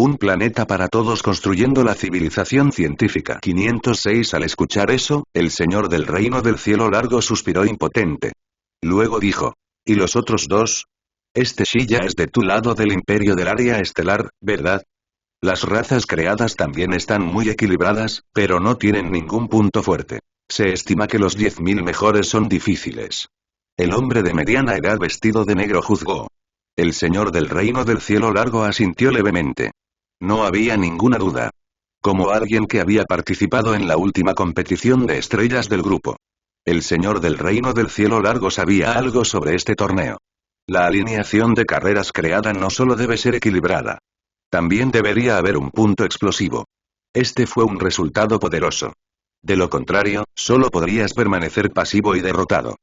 Un planeta para todos construyendo la civilización científica. 506. Al escuchar eso, el señor del reino del cielo largo suspiró impotente. Luego dijo. ¿Y los otros dos? Este sí ya es de tu lado del imperio del área estelar, ¿verdad? Las razas creadas también están muy equilibradas, pero no tienen ningún punto fuerte. Se estima que los 10.000 mejores son difíciles. El hombre de mediana edad vestido de negro juzgó. El señor del reino del cielo largo asintió levemente. No había ninguna duda. Como alguien que había participado en la última competición de estrellas del grupo. El señor del reino del cielo largo sabía algo sobre este torneo. La alineación de carreras creada no solo debe ser equilibrada. También debería haber un punto explosivo. Este fue un resultado poderoso. De lo contrario, solo podrías permanecer pasivo y derrotado.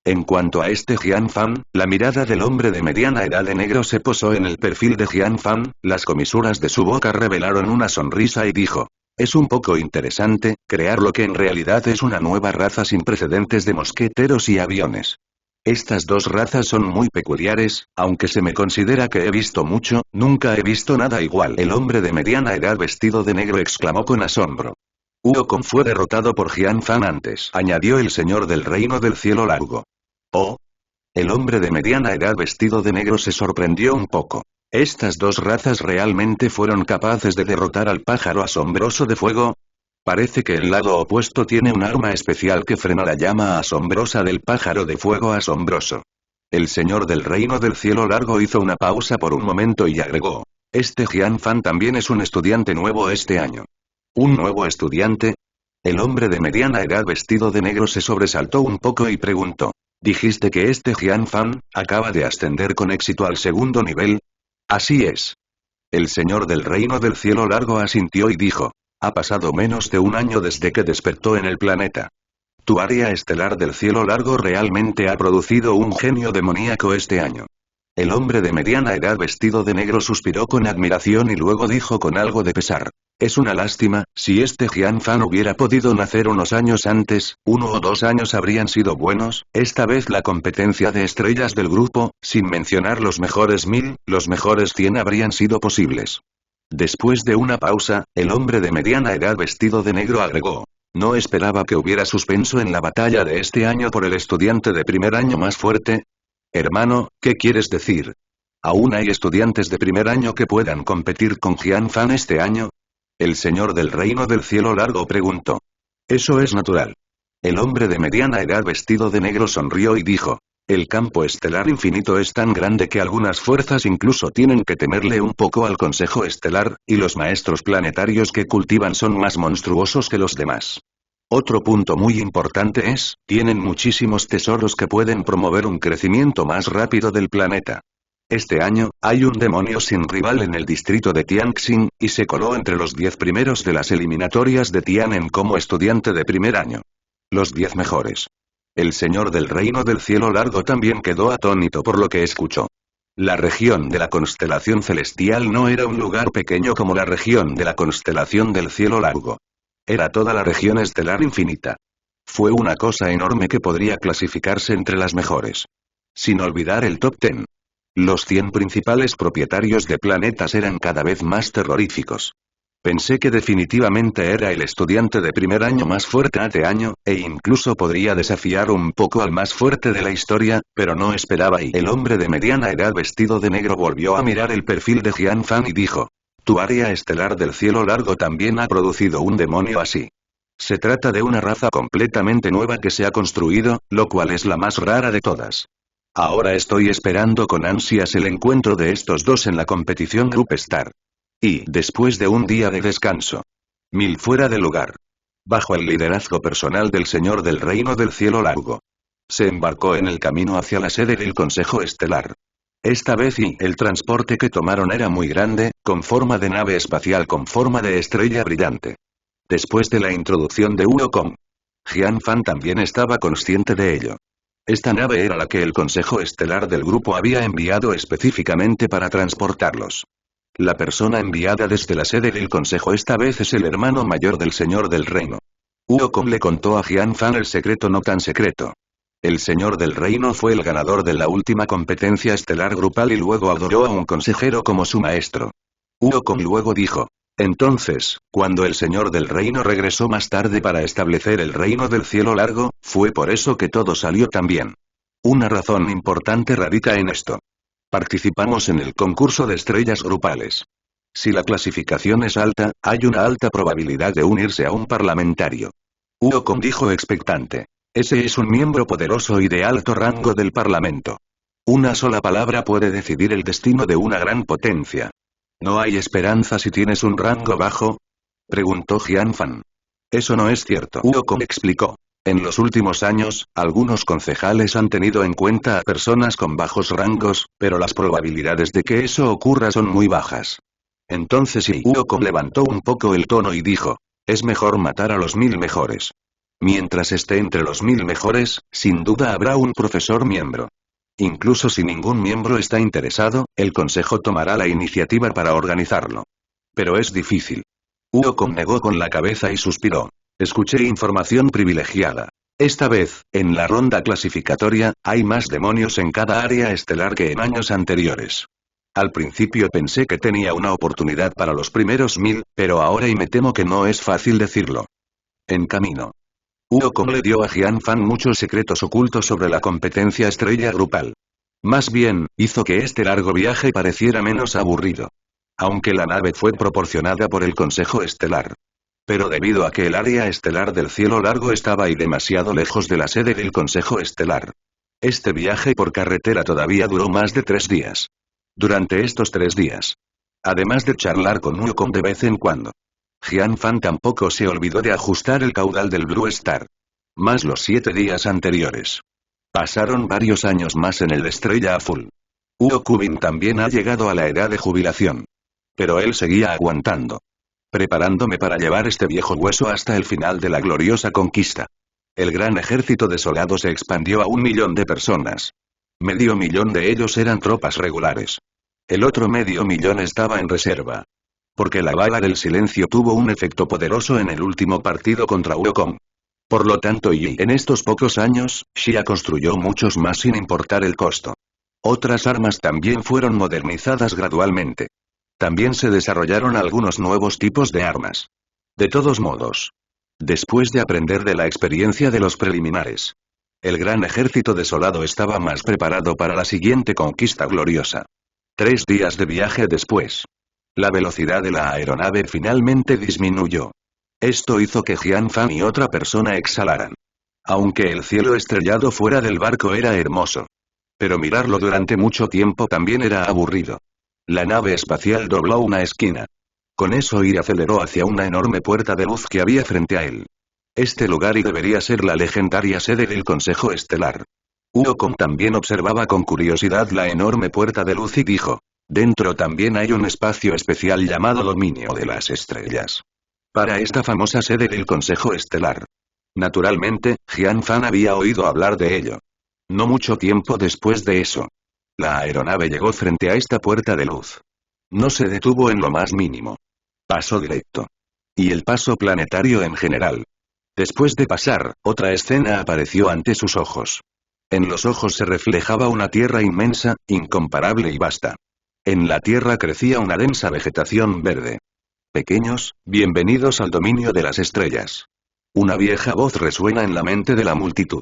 En cuanto a este Jian Fan, la mirada del hombre de mediana edad de negro se posó en el perfil de Jian Fan, las comisuras de su boca revelaron una sonrisa y dijo. Es un poco interesante, crear lo que en realidad es una nueva raza sin precedentes de mosqueteros y aviones. Estas dos razas son muy peculiares, aunque se me considera que he visto mucho, nunca he visto nada igual. El hombre de mediana edad vestido de negro exclamó con asombro. Wukong fue derrotado por Jian Fan antes, añadió el señor del reino del cielo largo. Oh. El hombre de mediana edad vestido de negro se sorprendió un poco. ¿Estas dos razas realmente fueron capaces de derrotar al pájaro asombroso de fuego? Parece que el lado opuesto tiene un arma especial que frena la llama asombrosa del pájaro de fuego asombroso. El señor del reino del cielo largo hizo una pausa por un momento y agregó. Este Jian Fan también es un estudiante nuevo este año. ¿Un nuevo estudiante? El hombre de mediana edad vestido de negro se sobresaltó un poco y preguntó. ¿Dijiste que este Jian Fan acaba de ascender con éxito al segundo nivel? Así es. El señor del reino del cielo largo asintió y dijo. Ha pasado menos de un año desde que despertó en el planeta. Tu área estelar del cielo largo realmente ha producido un genio demoníaco este año. El hombre de mediana edad vestido de negro suspiró con admiración y luego dijo con algo de pesar. Es una lástima, si este Jian Fan hubiera podido nacer unos años antes, 1 o 2 años habrían sido buenos, esta vez la competencia de estrellas del grupo, sin mencionar los mejores 1000, los mejores 100 habrían sido posibles. Después de una pausa, el hombre de mediana edad vestido de negro agregó. No esperaba que hubiera suspenso en la batalla de este año por el estudiante de primer año más fuerte. Hermano, ¿qué quieres decir? ¿Aún hay estudiantes de primer año que puedan competir con Jian Fan este año? El señor del reino del cielo largo preguntó. Eso es natural. El hombre de mediana edad vestido de negro sonrió y dijo. El campo estelar infinito es tan grande que algunas fuerzas incluso tienen que temerle un poco al Consejo Estelar, y los maestros planetarios que cultivan son más monstruosos que los demás. Otro punto muy importante es, tienen muchísimos tesoros que pueden promover un crecimiento más rápido del planeta. Este año, hay un demonio sin rival en el distrito de Tianxing, y se coló entre los 10 primeros de las eliminatorias de Tianen como estudiante de primer año. Los 10 mejores. El señor del reino del cielo largo también quedó atónito por lo que escuchó. La región de la constelación celestial no era un lugar pequeño como la región de la constelación del cielo largo. Era toda la región estelar infinita. Fue una cosa enorme que podría clasificarse entre las mejores. Sin olvidar el top 10. Los 100 principales propietarios de planetas eran cada vez más terroríficos. Pensé que definitivamente era el estudiante de primer año más fuerte este año, e incluso podría desafiar un poco al más fuerte de la historia, pero no esperaba y el hombre de mediana edad vestido de negro volvió a mirar el perfil de Jian Fan y dijo. Tu área estelar del cielo largo también ha producido un demonio así. Se trata de una raza completamente nueva que se ha construido, lo cual es la más rara de todas. Ahora estoy esperando con ansias el encuentro de estos dos en la competición Group Star. Y, después de un día de descanso. 1000 fuera de lugar. Bajo el liderazgo personal del señor del reino del cielo largo. Se embarcó en el camino hacia la sede del Consejo Estelar. Esta vez el transporte que tomaron era muy grande, con forma de nave espacial con forma de estrella brillante. Después de la introducción de Wukong, Jian Fan también estaba consciente de ello. Esta nave era la que el Consejo Estelar del grupo había enviado específicamente para transportarlos. La persona enviada desde la sede del Consejo esta vez es el hermano mayor del Señor del Reino. Wukong le contó a Jian Fan el secreto no tan secreto. El Señor del Reino fue el ganador de la última competencia estelar grupal y luego adoró a un consejero como su maestro. Wukong luego dijo. Entonces, cuando el señor del reino regresó más tarde para establecer el reino del cielo largo, fue por eso que todo salió tan bien. Una razón importante radica en esto. Participamos en el concurso de estrellas grupales. Si la clasificación es alta, hay una alta probabilidad de unirse a un parlamentario. Wukong dijo expectante. Ese es un miembro poderoso y de alto rango del parlamento. Una sola palabra puede decidir el destino de una gran potencia. ¿No hay esperanza si tienes un rango bajo? Preguntó Jian Fan. Eso no es cierto. Wukong explicó. En los últimos años, algunos concejales han tenido en cuenta a personas con bajos rangos, pero las probabilidades de que eso ocurra son muy bajas. Entonces Wukong levantó un poco el tono y dijo. Es mejor matar a los 1000 mejores. Mientras esté entre los 1000 mejores, sin duda habrá un profesor miembro. Incluso si ningún miembro está interesado, el consejo tomará la iniciativa para organizarlo. Pero es difícil. Wukong negó con la cabeza y suspiró. Escuché información privilegiada. Esta vez, en la ronda clasificatoria, hay más demonios en cada área estelar que en años anteriores. Al principio pensé que tenía una oportunidad para los primeros 1000, pero ahora y me temo que no es fácil decirlo. En camino. Wukong le dio a Jian Fan muchos secretos ocultos sobre la competencia estrella grupal. Más bien, hizo que este largo viaje pareciera menos aburrido. Aunque la nave fue proporcionada por el Consejo Estelar. Pero debido a que el área estelar del cielo largo estaba ahí demasiado lejos de la sede del Consejo Estelar. Este viaje por carretera todavía duró más de 3 días. Durante estos 3 días. Además de charlar con Wukong de vez en cuando. Jian Fan tampoco se olvidó de ajustar el caudal del Blue Star. Más los 7 días anteriores. Pasaron varios años más en el Estrella Azul. Wukong también ha llegado a la edad de jubilación. Pero él seguía aguantando. Preparándome para llevar este viejo hueso hasta el final de la gloriosa conquista. El gran ejército de soldados se expandió a 1 millón de personas. Medio millón de ellos eran tropas regulares. El otro medio millón estaba en reserva. Porque la bala del silencio tuvo un efecto poderoso en el último partido contra Wukong. Por lo tanto en estos pocos años, Xia construyó muchos más sin importar el costo. Otras armas también fueron modernizadas gradualmente. También se desarrollaron algunos nuevos tipos de armas. De todos modos. Después de aprender de la experiencia de los preliminares. El gran ejército desolado estaba más preparado para la siguiente conquista gloriosa. 3 días de viaje después. La velocidad de la aeronave finalmente disminuyó. Esto hizo que Jian Fan y otra persona exhalaran. Aunque el cielo estrellado fuera del barco era hermoso. Pero mirarlo durante mucho tiempo también era aburrido. La nave espacial dobló una esquina. Con eso aceleró hacia una enorme puerta de luz que había frente a él. Este lugar debería ser la legendaria sede del Consejo Estelar. Wukong también observaba con curiosidad la enorme puerta de luz y dijo. Dentro también hay un espacio especial llamado Dominio de las Estrellas. Para esta famosa sede del Consejo Estelar. Naturalmente, Jian Fan había oído hablar de ello. No mucho tiempo después de eso. La aeronave llegó frente a esta puerta de luz. No se detuvo en lo más mínimo. Pasó directo. Y el paso planetario en general. Después de pasar, otra escena apareció ante sus ojos. En los ojos se reflejaba una tierra inmensa, incomparable y vasta. En la tierra crecía una densa vegetación verde. Pequeños, bienvenidos al dominio de las estrellas. Una vieja voz resuena en la mente de la multitud.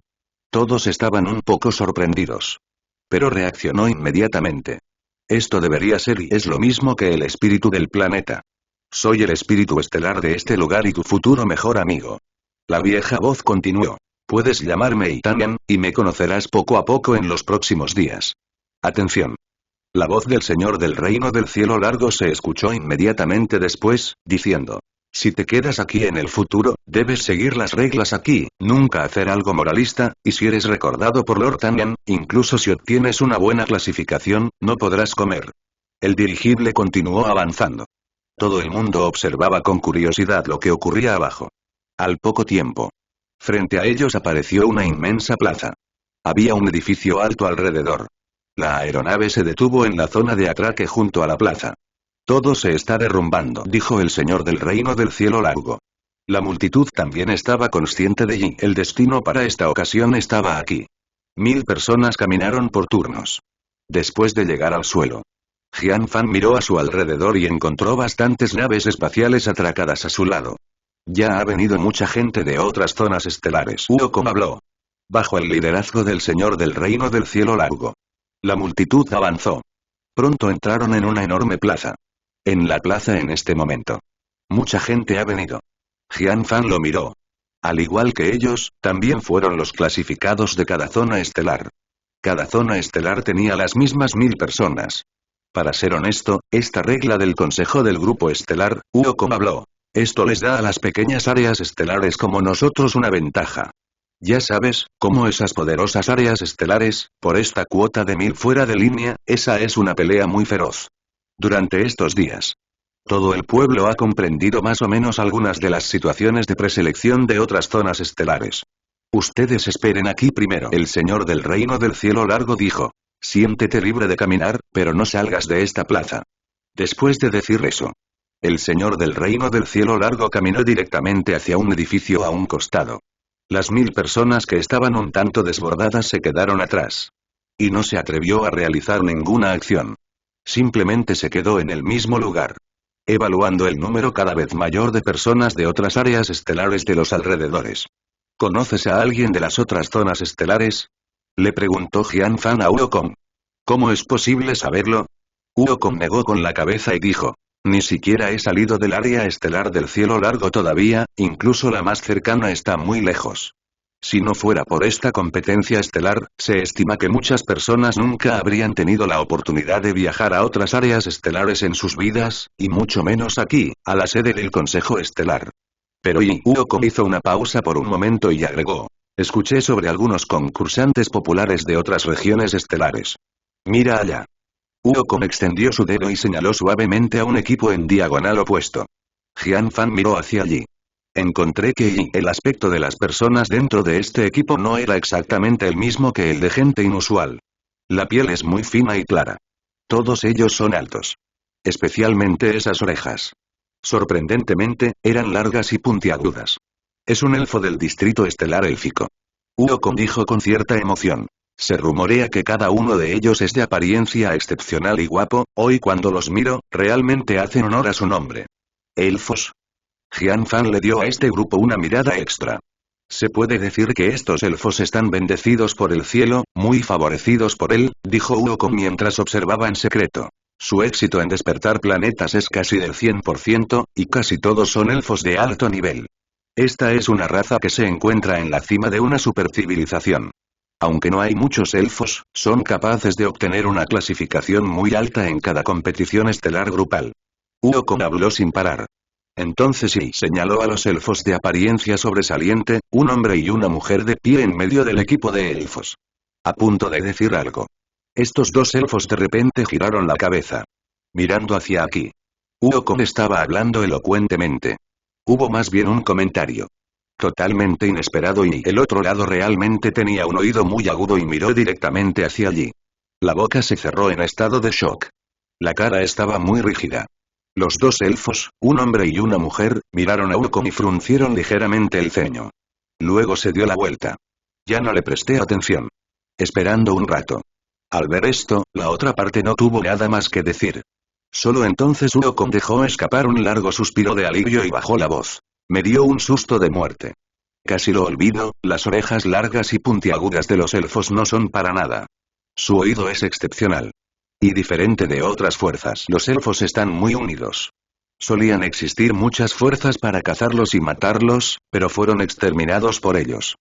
Todos estaban un poco sorprendidos. Pero reaccionó inmediatamente. Esto debería ser y es lo mismo que el espíritu del planeta. Soy el espíritu estelar de este lugar y tu futuro mejor amigo. La vieja voz continuó. Puedes llamarme Itanian, y me conocerás poco a poco en los próximos días. Atención. La voz del Señor del Reino del Cielo Largo se escuchó inmediatamente después, diciendo. Si te quedas aquí en el futuro, debes seguir las reglas aquí, nunca hacer algo moralista, y si eres recordado por Lord Tanian, incluso si obtienes una buena clasificación, no podrás comer. El dirigible continuó avanzando. Todo el mundo observaba con curiosidad lo que ocurría abajo. Al poco tiempo. Frente a ellos apareció una inmensa plaza. Había un edificio alto alrededor. La aeronave se detuvo en la zona de atraque junto a la plaza. Todo se está derrumbando, dijo el señor del reino del cielo largo. La multitud también estaba consciente de ello. El destino para esta ocasión estaba aquí. 1000 personas caminaron por turnos. Después de llegar al suelo. Jian Fan miró a su alrededor y encontró bastantes naves espaciales atracadas a su lado. Ya ha venido mucha gente de otras zonas estelares. Wukong habló. Bajo el liderazgo del Señor del Reino del Cielo Largo. La multitud avanzó. Pronto entraron en una enorme plaza. En la plaza en este momento. Mucha gente ha venido. Jian Fan lo miró. Al igual que ellos, también fueron los clasificados de cada zona estelar. Cada zona estelar tenía las mismas 1000 personas. Para ser honesto, esta regla del Consejo del Grupo Estelar, Wukong habló. Esto les da a las pequeñas áreas estelares como nosotros una ventaja. Ya sabes, como esas poderosas áreas estelares, por esta cuota de 1000 fuera de línea, esa es una pelea muy feroz. Durante estos días. Todo el pueblo ha comprendido más o menos algunas de las situaciones de preselección de otras zonas estelares. Ustedes esperen aquí primero. El Señor del Reino del Cielo Largo dijo. Siéntete libre de caminar, pero no salgas de esta plaza. Después de decir eso. El Señor del Reino del Cielo Largo caminó directamente hacia un edificio a un costado. Las 1000 personas que estaban un tanto desbordadas se quedaron atrás. Y no se atrevió a realizar ninguna acción. Simplemente se quedó en el mismo lugar. Evaluando el número cada vez mayor de personas de otras áreas estelares de los alrededores. ¿Conoces a alguien de las otras zonas estelares? Le preguntó Jian Fan a Wukong. ¿Cómo es posible saberlo? Wukong negó con la cabeza y dijo. Ni siquiera he salido del área estelar del cielo largo todavía, incluso la más cercana está muy lejos. Si no fuera por esta competencia estelar, se estima que muchas personas nunca habrían tenido la oportunidad de viajar a otras áreas estelares en sus vidas, y mucho menos aquí, a la sede del Consejo Estelar. Pero Wukong hizo una pausa por un momento y agregó. Escuché sobre algunos concursantes populares de otras regiones estelares. Mira allá. Wukong extendió su dedo y señaló suavemente a un equipo en diagonal opuesto. Jian Fan miró hacia allí. Encontré que el aspecto de las personas dentro de este equipo no era exactamente el mismo que el de gente inusual. La piel es muy fina y clara. Todos ellos son altos. Especialmente esas orejas. Sorprendentemente, eran largas y puntiagudas. Es un elfo del distrito estelar élfico. Wukong dijo con cierta emoción. Se rumorea que cada uno de ellos es de apariencia excepcional y guapo, hoy cuando los miro, realmente hacen honor a su nombre. ¿Elfos? Jian Fan le dio a este grupo una mirada extra. Se puede decir que estos elfos están bendecidos por el cielo, muy favorecidos por él, dijo Wukong mientras observaba en secreto. Su éxito en despertar planetas es casi del 100%, y casi todos son elfos de alto nivel. Esta es una raza que se encuentra en la cima de una supercivilización. Aunque no hay muchos elfos, son capaces de obtener una clasificación muy alta en cada competición estelar grupal. Wukong habló sin parar. Entonces señaló a los elfos de apariencia sobresaliente, un hombre y una mujer de pie en medio del equipo de elfos. A punto de decir algo. Estos dos elfos de repente giraron la cabeza. Mirando hacia aquí. Wukong estaba hablando elocuentemente. Hubo más bien un comentario. Totalmente inesperado y el otro lado realmente tenía un oído muy agudo y miró directamente hacia allí. La boca se cerró en estado de shock. La cara estaba muy rígida. Los dos elfos, un hombre y una mujer, miraron a Wukong y fruncieron ligeramente el ceño. Luego se dio la vuelta. Ya no le presté atención. Esperando un rato. Al ver esto, la otra parte no tuvo nada más que decir. Solo entonces Wukong dejó escapar un largo suspiro de alivio y bajó la voz. Me dio un susto de muerte. Casi lo olvido, las orejas largas y puntiagudas de los elfos no son para nada. Su oído es excepcional. Y diferente de otras fuerzas. Los elfos están muy unidos. Solían existir muchas fuerzas para cazarlos y matarlos, pero fueron exterminados por ellos.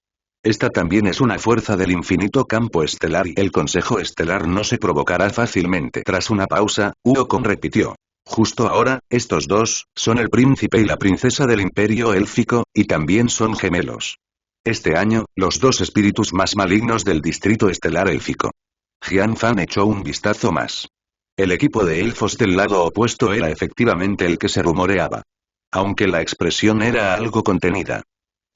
Esta también es una fuerza del infinito campo estelar y el Consejo Estelar no se provocará fácilmente. Tras una pausa, Wukong repitió. Justo ahora, estos dos, son el príncipe y la princesa del imperio élfico, y también son gemelos. Este año, los dos espíritus más malignos del distrito estelar élfico. Jian Fan echó un vistazo más. El equipo de elfos del lado opuesto era efectivamente el que se rumoreaba. Aunque la expresión era algo contenida.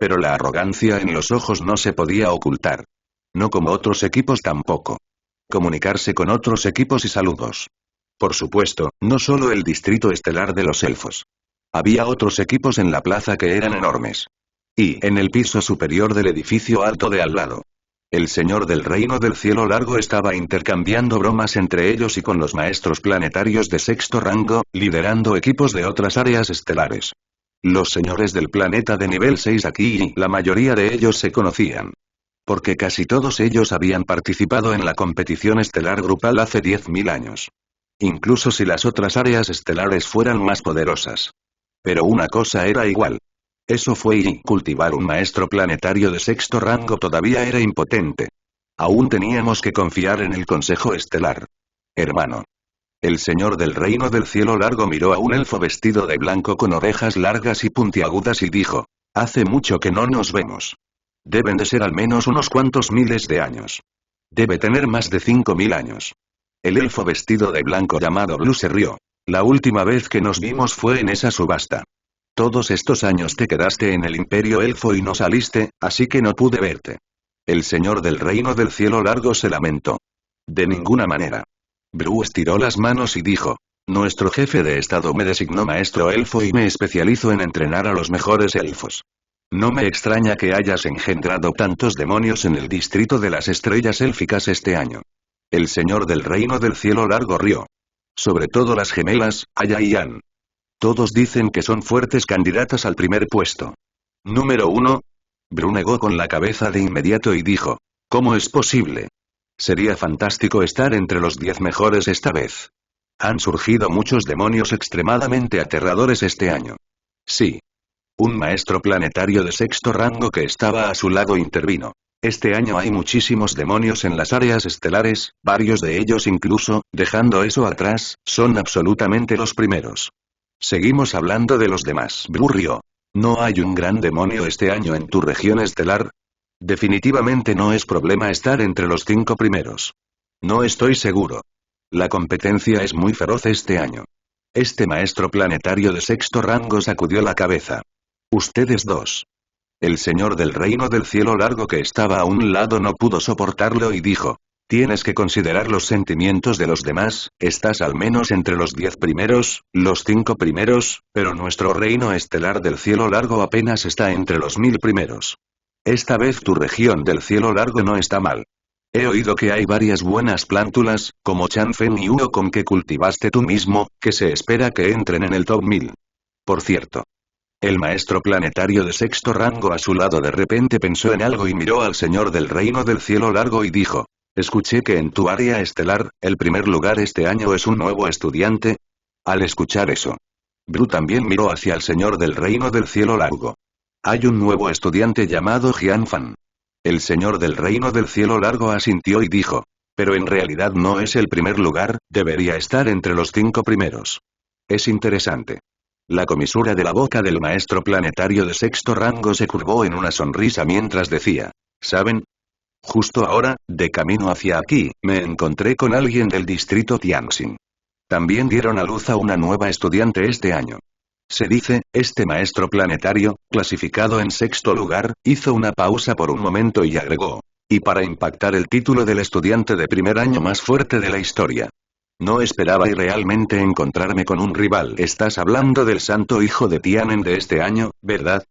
Pero la arrogancia en los ojos no se podía ocultar. No como otros equipos tampoco. Comunicarse con otros equipos y saludos. Por supuesto, no solo el distrito estelar de los elfos. Había otros equipos en la plaza que eran enormes. Y en el piso superior del edificio alto de al lado. El señor del reino del cielo largo estaba intercambiando bromas entre ellos y con los maestros planetarios de sexto rango, liderando equipos de otras áreas estelares. Los señores del planeta de nivel 6 aquí y la mayoría de ellos se conocían. Porque casi todos ellos habían participado en la competición estelar grupal hace 10.000 años. Incluso si las otras áreas estelares fueran más poderosas. Pero una cosa era igual. Eso fue y cultivar un maestro planetario de sexto rango todavía era impotente. Aún teníamos que confiar en el Consejo Estelar. Hermano. El señor del reino del cielo largo miró a un elfo vestido de blanco con orejas largas y puntiagudas y dijo: hace mucho que no nos vemos. Deben de ser al menos unos cuantos miles de años. Debe tener más de 5.000 años. El elfo vestido de blanco llamado Blue se rió. La última vez que nos vimos fue en esa subasta. Todos estos años te quedaste en el Imperio Elfo y no saliste, así que no pude verte. El señor del reino del cielo largo se lamentó. De ninguna manera. Blue estiró las manos y dijo: nuestro jefe de estado me designó maestro elfo y me especializo en entrenar a los mejores elfos. No me extraña que hayas engendrado tantos demonios en el distrito de las estrellas élficas este año. El señor del reino del cielo largo rió. Sobre todo las gemelas, Aya y Ann. Todos dicen que son fuertes candidatas al primer puesto. Número 1. Blue negó con la cabeza de inmediato y dijo: ¿cómo es posible? Sería fantástico estar entre los 10 mejores esta vez. Han surgido muchos demonios extremadamente aterradores este año. Sí. Un maestro planetario de sexto rango que estaba a su lado intervino. Este año hay muchísimos demonios en las áreas estelares, varios de ellos incluso, dejando eso atrás, son absolutamente los primeros. Seguimos hablando de los demás. Blue rió. ¿No hay un gran demonio este año en tu región estelar? Definitivamente no es problema estar entre los 5 primeros. No estoy seguro. La competencia es muy feroz este año. Este maestro planetario de sexto rango sacudió la cabeza. Ustedes dos. El señor del reino del cielo largo que estaba a un lado no pudo soportarlo y dijo: tienes que considerar los sentimientos de los demás, estás al menos entre los 10 primeros, los 5 primeros, pero nuestro reino estelar del cielo largo apenas está entre los 1000 primeros. Esta vez tu región del cielo largo no está mal. He oído que hay varias buenas plántulas, como Chanfen y Wukong que cultivaste tú mismo, que se espera que entren en el top 1000. Por cierto. El maestro planetario de sexto rango a su lado de repente pensó en algo y miró al señor del reino del cielo largo y dijo: escuché que en tu área estelar, el primer lugar este año es un nuevo estudiante. Al escuchar eso, Blue también miró hacia el señor del reino del cielo largo. Hay un nuevo estudiante llamado Jian Fan. El señor del reino del cielo largo asintió y dijo: pero en realidad no es el primer lugar, debería estar entre los 5 primeros. Es interesante. La comisura de la boca del maestro planetario de sexto rango se curvó en una sonrisa mientras decía: ¿saben? Justo ahora, de camino hacia aquí, me encontré con alguien del distrito Tianxin. También dieron a luz a una nueva estudiante este año. Se dice, este maestro planetario, clasificado en sexto lugar, hizo una pausa por un momento y agregó: y para impactar el título del estudiante de primer año más fuerte de la historia. No esperaba y realmente encontrarme con un rival. Estás hablando del santo hijo de Tianen de este año, ¿verdad?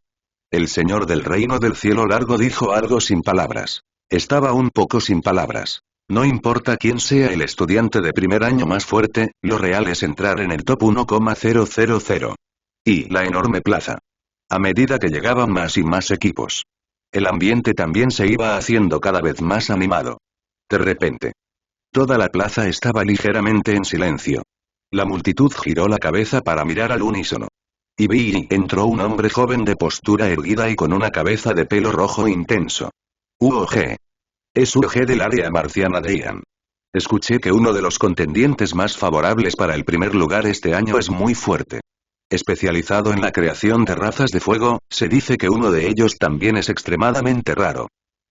El señor del reino del cielo largo dijo algo sin palabras. Estaba un poco sin palabras. No importa quién sea el estudiante de primer año más fuerte, lo real es entrar en el top 1,000. Y la enorme plaza. A medida que llegaban más y más equipos. El ambiente también se iba haciendo cada vez más animado. De repente. Toda la plaza estaba ligeramente en silencio. La multitud giró la cabeza para mirar al unísono. Y vi entró un hombre joven de postura erguida y con una cabeza de pelo rojo intenso. UOG. Es UOG del área marciana de Ian. Escuché que uno de los contendientes más favorables para el primer lugar este año es muy fuerte. Especializado en la creación de razas de fuego, se dice que uno de ellos también es extremadamente raro.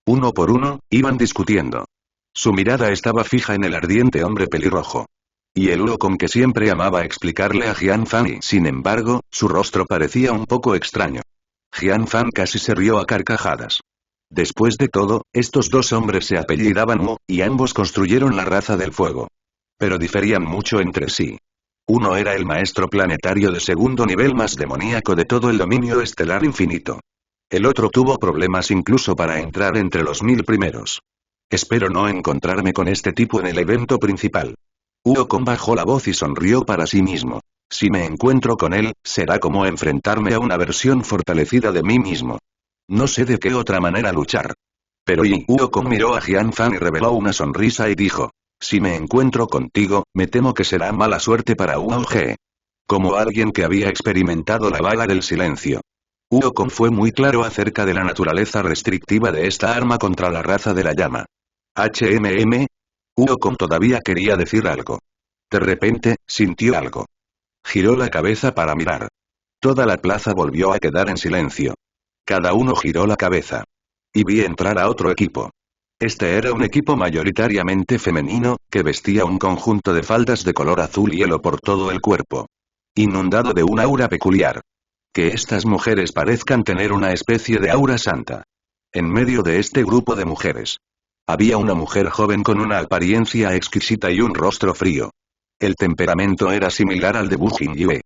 Uno por uno, iban discutiendo. Su mirada estaba fija en el ardiente hombre pelirrojo. Y el Wukong que siempre amaba explicarle a Jian Fan y, sin embargo, su rostro parecía un poco extraño. Jian Fan casi se rió a carcajadas. Después de todo, estos dos hombres se apellidaban Wu, y ambos construyeron la raza del fuego. Pero diferían mucho entre sí. Uno era el maestro planetario de segundo nivel más demoníaco de todo el dominio estelar infinito. El otro tuvo problemas incluso para entrar entre los 1000 primeros. Espero no encontrarme con este tipo en el evento principal. Wukong bajó la voz y sonrió para sí mismo. Si me encuentro con él, será como enfrentarme a una versión fortalecida de mí mismo. No sé de qué otra manera luchar. Pero Wukong miró a Jian Fan y reveló una sonrisa y dijo. Si me encuentro contigo, me temo que será mala suerte para Wukong. Como alguien que había experimentado la bala del silencio. Wukong fue muy claro acerca de la naturaleza restrictiva de esta arma contra la raza de la llama. Wukong todavía quería decir algo. De repente, sintió algo. Giró la cabeza para mirar. Toda la plaza volvió a quedar en silencio. Cada uno giró la cabeza. Y vi entrar a otro equipo. Este era un equipo mayoritariamente femenino, que vestía un conjunto de faldas de color azul hielo por todo el cuerpo. Inundado de un aura peculiar. Que estas mujeres parezcan tener una especie de aura santa. En medio de este grupo de mujeres. Había una mujer joven con una apariencia exquisita y un rostro frío. El temperamento era similar al de Bu Jingyue.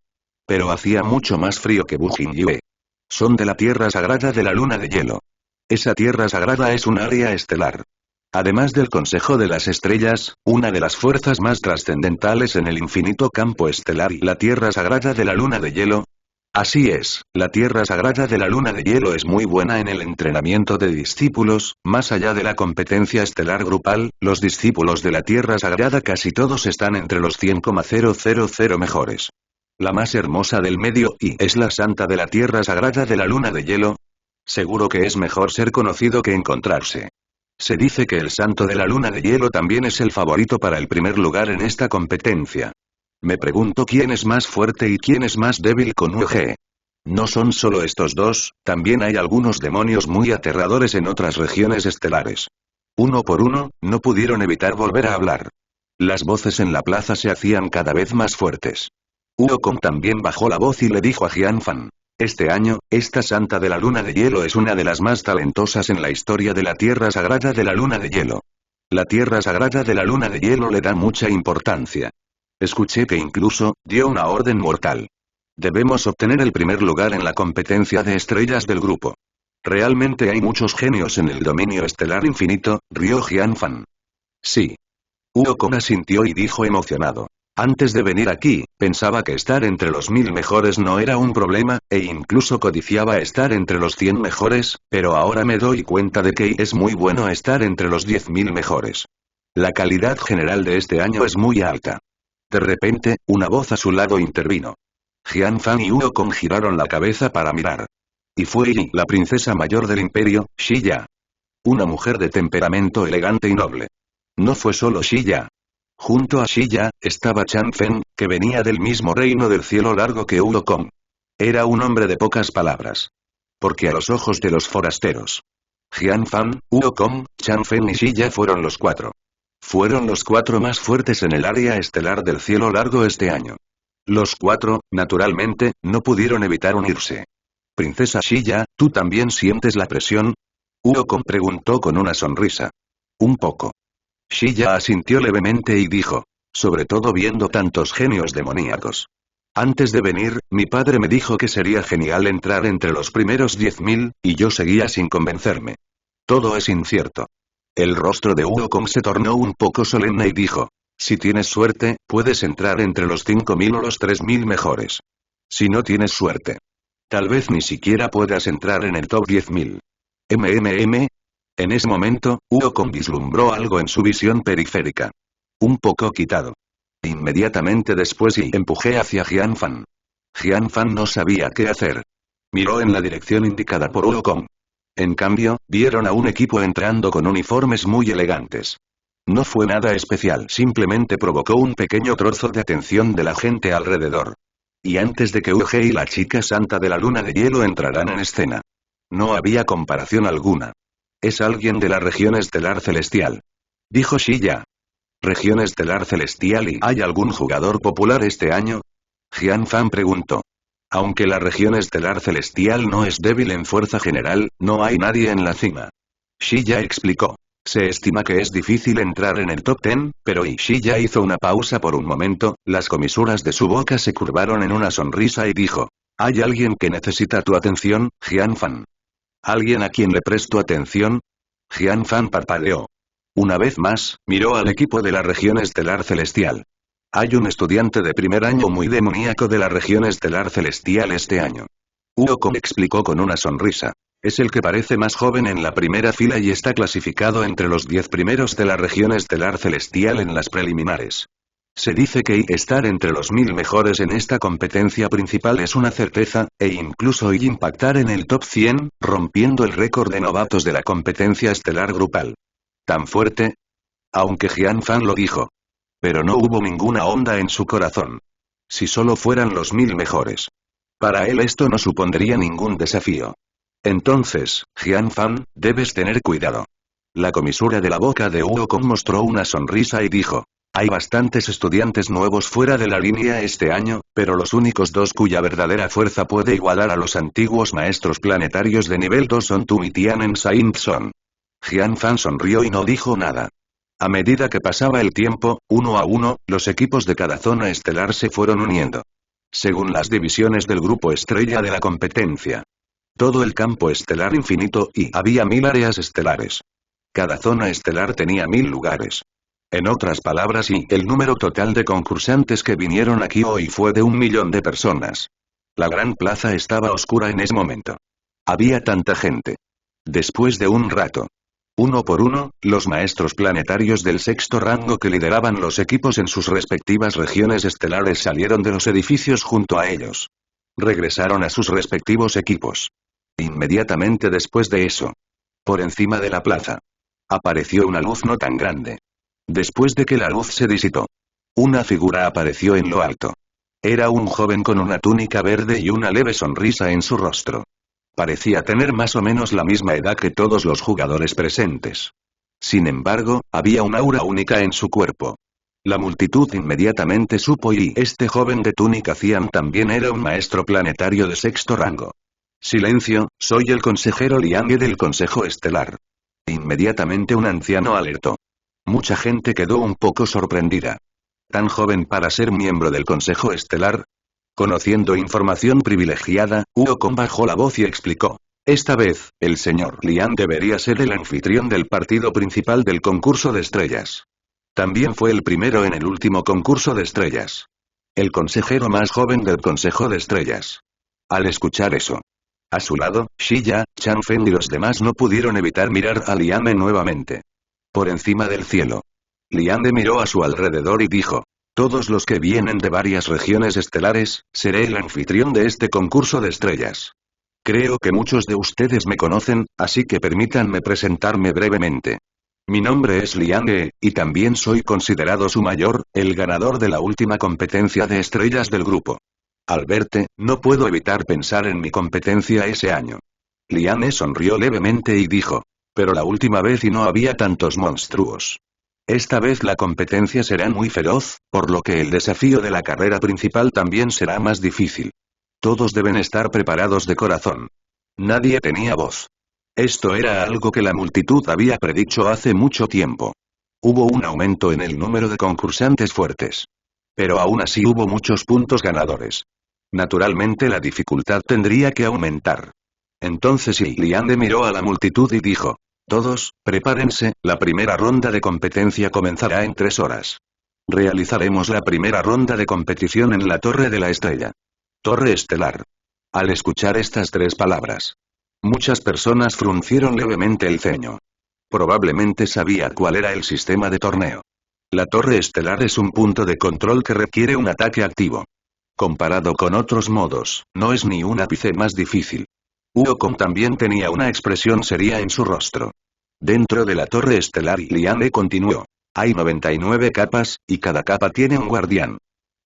Pero hacía mucho más frío que Bu Jingyue. Son de la tierra sagrada de la luna de hielo. Esa tierra sagrada es un área estelar. Además del Consejo de las Estrellas, una de las fuerzas más trascendentales en el infinito campo estelar y la tierra sagrada de la luna de hielo. Así es, la tierra sagrada de la luna de hielo es muy buena en el entrenamiento de discípulos, más allá de la competencia estelar grupal, los discípulos de la tierra sagrada casi todos están entre los 100,000 mejores. La más hermosa del medio y es la santa de la tierra sagrada de la luna de hielo. Seguro que es mejor ser conocido que encontrarse. Se dice que el santo de la luna de hielo también es el favorito para el primer lugar en esta competencia. Me pregunto quién es más fuerte y quién es más débil con UG. No son solo estos dos, también hay algunos demonios muy aterradores en otras regiones estelares. Uno por uno, no pudieron evitar volver a hablar. Las voces en la plaza se hacían cada vez más fuertes. Wukong también bajó la voz y le dijo a Jian Fan. Este año, esta santa de la luna de hielo es una de las más talentosas en la historia de la tierra sagrada de la luna de hielo. La tierra sagrada de la luna de hielo le da mucha importancia. Escuché que incluso, dio una orden mortal. Debemos obtener el primer lugar en la competencia de estrellas del grupo. Realmente hay muchos genios en el dominio estelar infinito, rió Jian Fan. Sí. Wukong asintió y dijo emocionado. Antes de venir aquí, pensaba que estar entre los 1000 mejores no era un problema, e incluso codiciaba estar entre los 100 mejores, pero ahora me doy cuenta de que es muy bueno estar entre los 10.000 mejores. La calidad general de este año es muy alta. De repente, una voz a su lado intervino. Jian Fan y Wukong giraron la cabeza para mirar. Y fue la princesa mayor del imperio, Shiya. Una mujer de temperamento elegante y noble. No fue solo Shiya. Junto a Shiya, estaba Chan Fen, que venía del mismo reino del cielo largo que Wukong. Era un hombre de pocas palabras. Porque a los ojos de los forasteros. Jian Fan, Wukong, Chan Fen y Shiya fueron los cuatro. Fueron los cuatro más fuertes en el área estelar del cielo largo este año. Los cuatro, naturalmente, no pudieron evitar unirse. Princesa Shiya, ¿tú también sientes la presión? Wukong preguntó con una sonrisa. Un poco. Shiya asintió levemente y dijo. Sobre todo viendo tantos genios demoníacos. Antes de venir, mi padre me dijo que sería genial entrar entre los primeros 10.000, y yo seguía sin convencerme. Todo es incierto. El rostro de Wukong se tornó un poco solemne y dijo. Si tienes suerte, puedes entrar entre los 5.000 o los 3.000 mejores. Si no tienes suerte. Tal vez ni siquiera puedas entrar en el top 10.000. En ese momento, Wukong vislumbró algo en su visión periférica. Un poco quitado. Inmediatamente después empujé hacia Jian Fan. Jian Fan no sabía qué hacer. Miró en la dirección indicada por Wukong. En cambio, vieron a un equipo entrando con uniformes muy elegantes. No fue nada especial, simplemente provocó un pequeño trozo de atención de la gente alrededor. Y antes de que Uge y la chica santa de la luna de hielo entraran en escena. No había comparación alguna. Es alguien de la región estelar celestial. Dijo Shiya. ¿Región estelar celestial y hay algún jugador popular este año? Jian Fan preguntó. Aunque la región estelar celestial no es débil en fuerza general, no hay nadie en la cima. Shiya explicó. Se estima que es difícil entrar en el top 10, pero Shiya hizo una pausa por un momento, las comisuras de su boca se curvaron en una sonrisa y dijo. ¿Hay alguien que necesita tu atención, Jian Fan? ¿Alguien a quien le presto atención? Jian Fan parpadeó. Una vez más, miró al equipo de la región estelar celestial. Hay un estudiante de primer año muy demoníaco de la región estelar celestial este año. Wukong explicó con una sonrisa. Es el que parece más joven en la primera fila y está clasificado entre los 10 primeros de la región estelar celestial en las preliminares. Se dice que estar entre los 1000 mejores en esta competencia principal es una certeza, e incluso impactar en el top 100, rompiendo el récord de novatos de la competencia estelar grupal. ¿Tan fuerte? Aunque Jian Fan lo dijo. Pero no hubo ninguna onda en su corazón. Si solo fueran los 1000 mejores. Para él esto no supondría ningún desafío. Entonces, Jian Fan, debes tener cuidado. La comisura de la boca de Wukong mostró una sonrisa y dijo. Hay bastantes estudiantes nuevos fuera de la línea este año, pero los únicos dos cuya verdadera fuerza puede igualar a los antiguos maestros planetarios de nivel 2 son tú y Tianen Saint Son. Jian Fan sonrió y no dijo nada. A medida que pasaba el tiempo, uno a uno, los equipos de cada zona estelar se fueron uniendo. Según las divisiones del grupo estrella de la competencia. Todo el campo estelar infinito y había 1000 áreas estelares. Cada zona estelar tenía 1000 lugares. En otras palabras el número total de concursantes que vinieron aquí hoy fue de 1 millón de personas. La gran plaza estaba oscura en ese momento. Había tanta gente. Después de un rato. Uno por uno, los maestros planetarios del sexto rango que lideraban los equipos en sus respectivas regiones estelares salieron de los edificios junto a ellos. Regresaron a sus respectivos equipos. Inmediatamente después de eso. Por encima de la plaza. Apareció una luz no tan grande. Después de que la luz se disipó. Una figura apareció en lo alto. Era un joven con una túnica verde y una leve sonrisa en su rostro. Parecía tener más o menos la misma edad que todos los jugadores presentes. Sin embargo, había un aura única en su cuerpo. La multitud inmediatamente supo y este joven de túnica cian también era un maestro planetario de sexto rango. Silencio, soy el consejero Liang del Consejo Estelar. Inmediatamente un anciano alertó. Mucha gente quedó un poco sorprendida. ¿Tan joven para ser miembro del Consejo Estelar? Conociendo información privilegiada, Wukong bajó la voz y explicó. Esta vez, el señor Liang debería ser el anfitrión del partido principal del concurso de estrellas. También fue el primero en el último concurso de estrellas. El consejero más joven del Consejo de Estrellas. Al escuchar eso. A su lado, Shiya, Changfeng y los demás no pudieron evitar mirar a Liang nuevamente. Por encima del cielo. Liang miró a su alrededor y dijo. Todos los que vienen de varias regiones estelares, seré el anfitrión de este concurso de estrellas. Creo que muchos de ustedes me conocen, así que permítanme presentarme brevemente. Mi nombre es Liang y también soy considerado su mayor, el ganador de la última competencia de estrellas del grupo. Al verte, no puedo evitar pensar en mi competencia ese año. Liang sonrió levemente y dijo. Pero la última vez y no había tantos monstruos. Esta vez la competencia será muy feroz, por lo que el desafío de la carrera principal también será más difícil. Todos deben estar preparados de corazón. Nadie tenía voz. Esto era algo que la multitud había predicho hace mucho tiempo. Hubo un aumento en el número de concursantes fuertes. Pero aún así hubo muchos puntos ganadores. Naturalmente la dificultad tendría que aumentar. Entonces Liang miró a la multitud y dijo. Todos, prepárense, la primera ronda de competencia comenzará en 3 horas. Realizaremos la primera ronda de competición en la Torre de la Estrella. Torre Estelar. Al escuchar estas 3 palabras. Muchas personas fruncieron levemente el ceño. Probablemente sabía cuál era el sistema de torneo. La Torre Estelar es un punto de control que requiere un ataque activo. Comparado con otros modos, no es ni un ápice más difícil. Wukong también tenía una expresión seria en su rostro. Dentro de la Torre Estelar Liang continuó. Hay 99 capas, y cada capa tiene un guardián.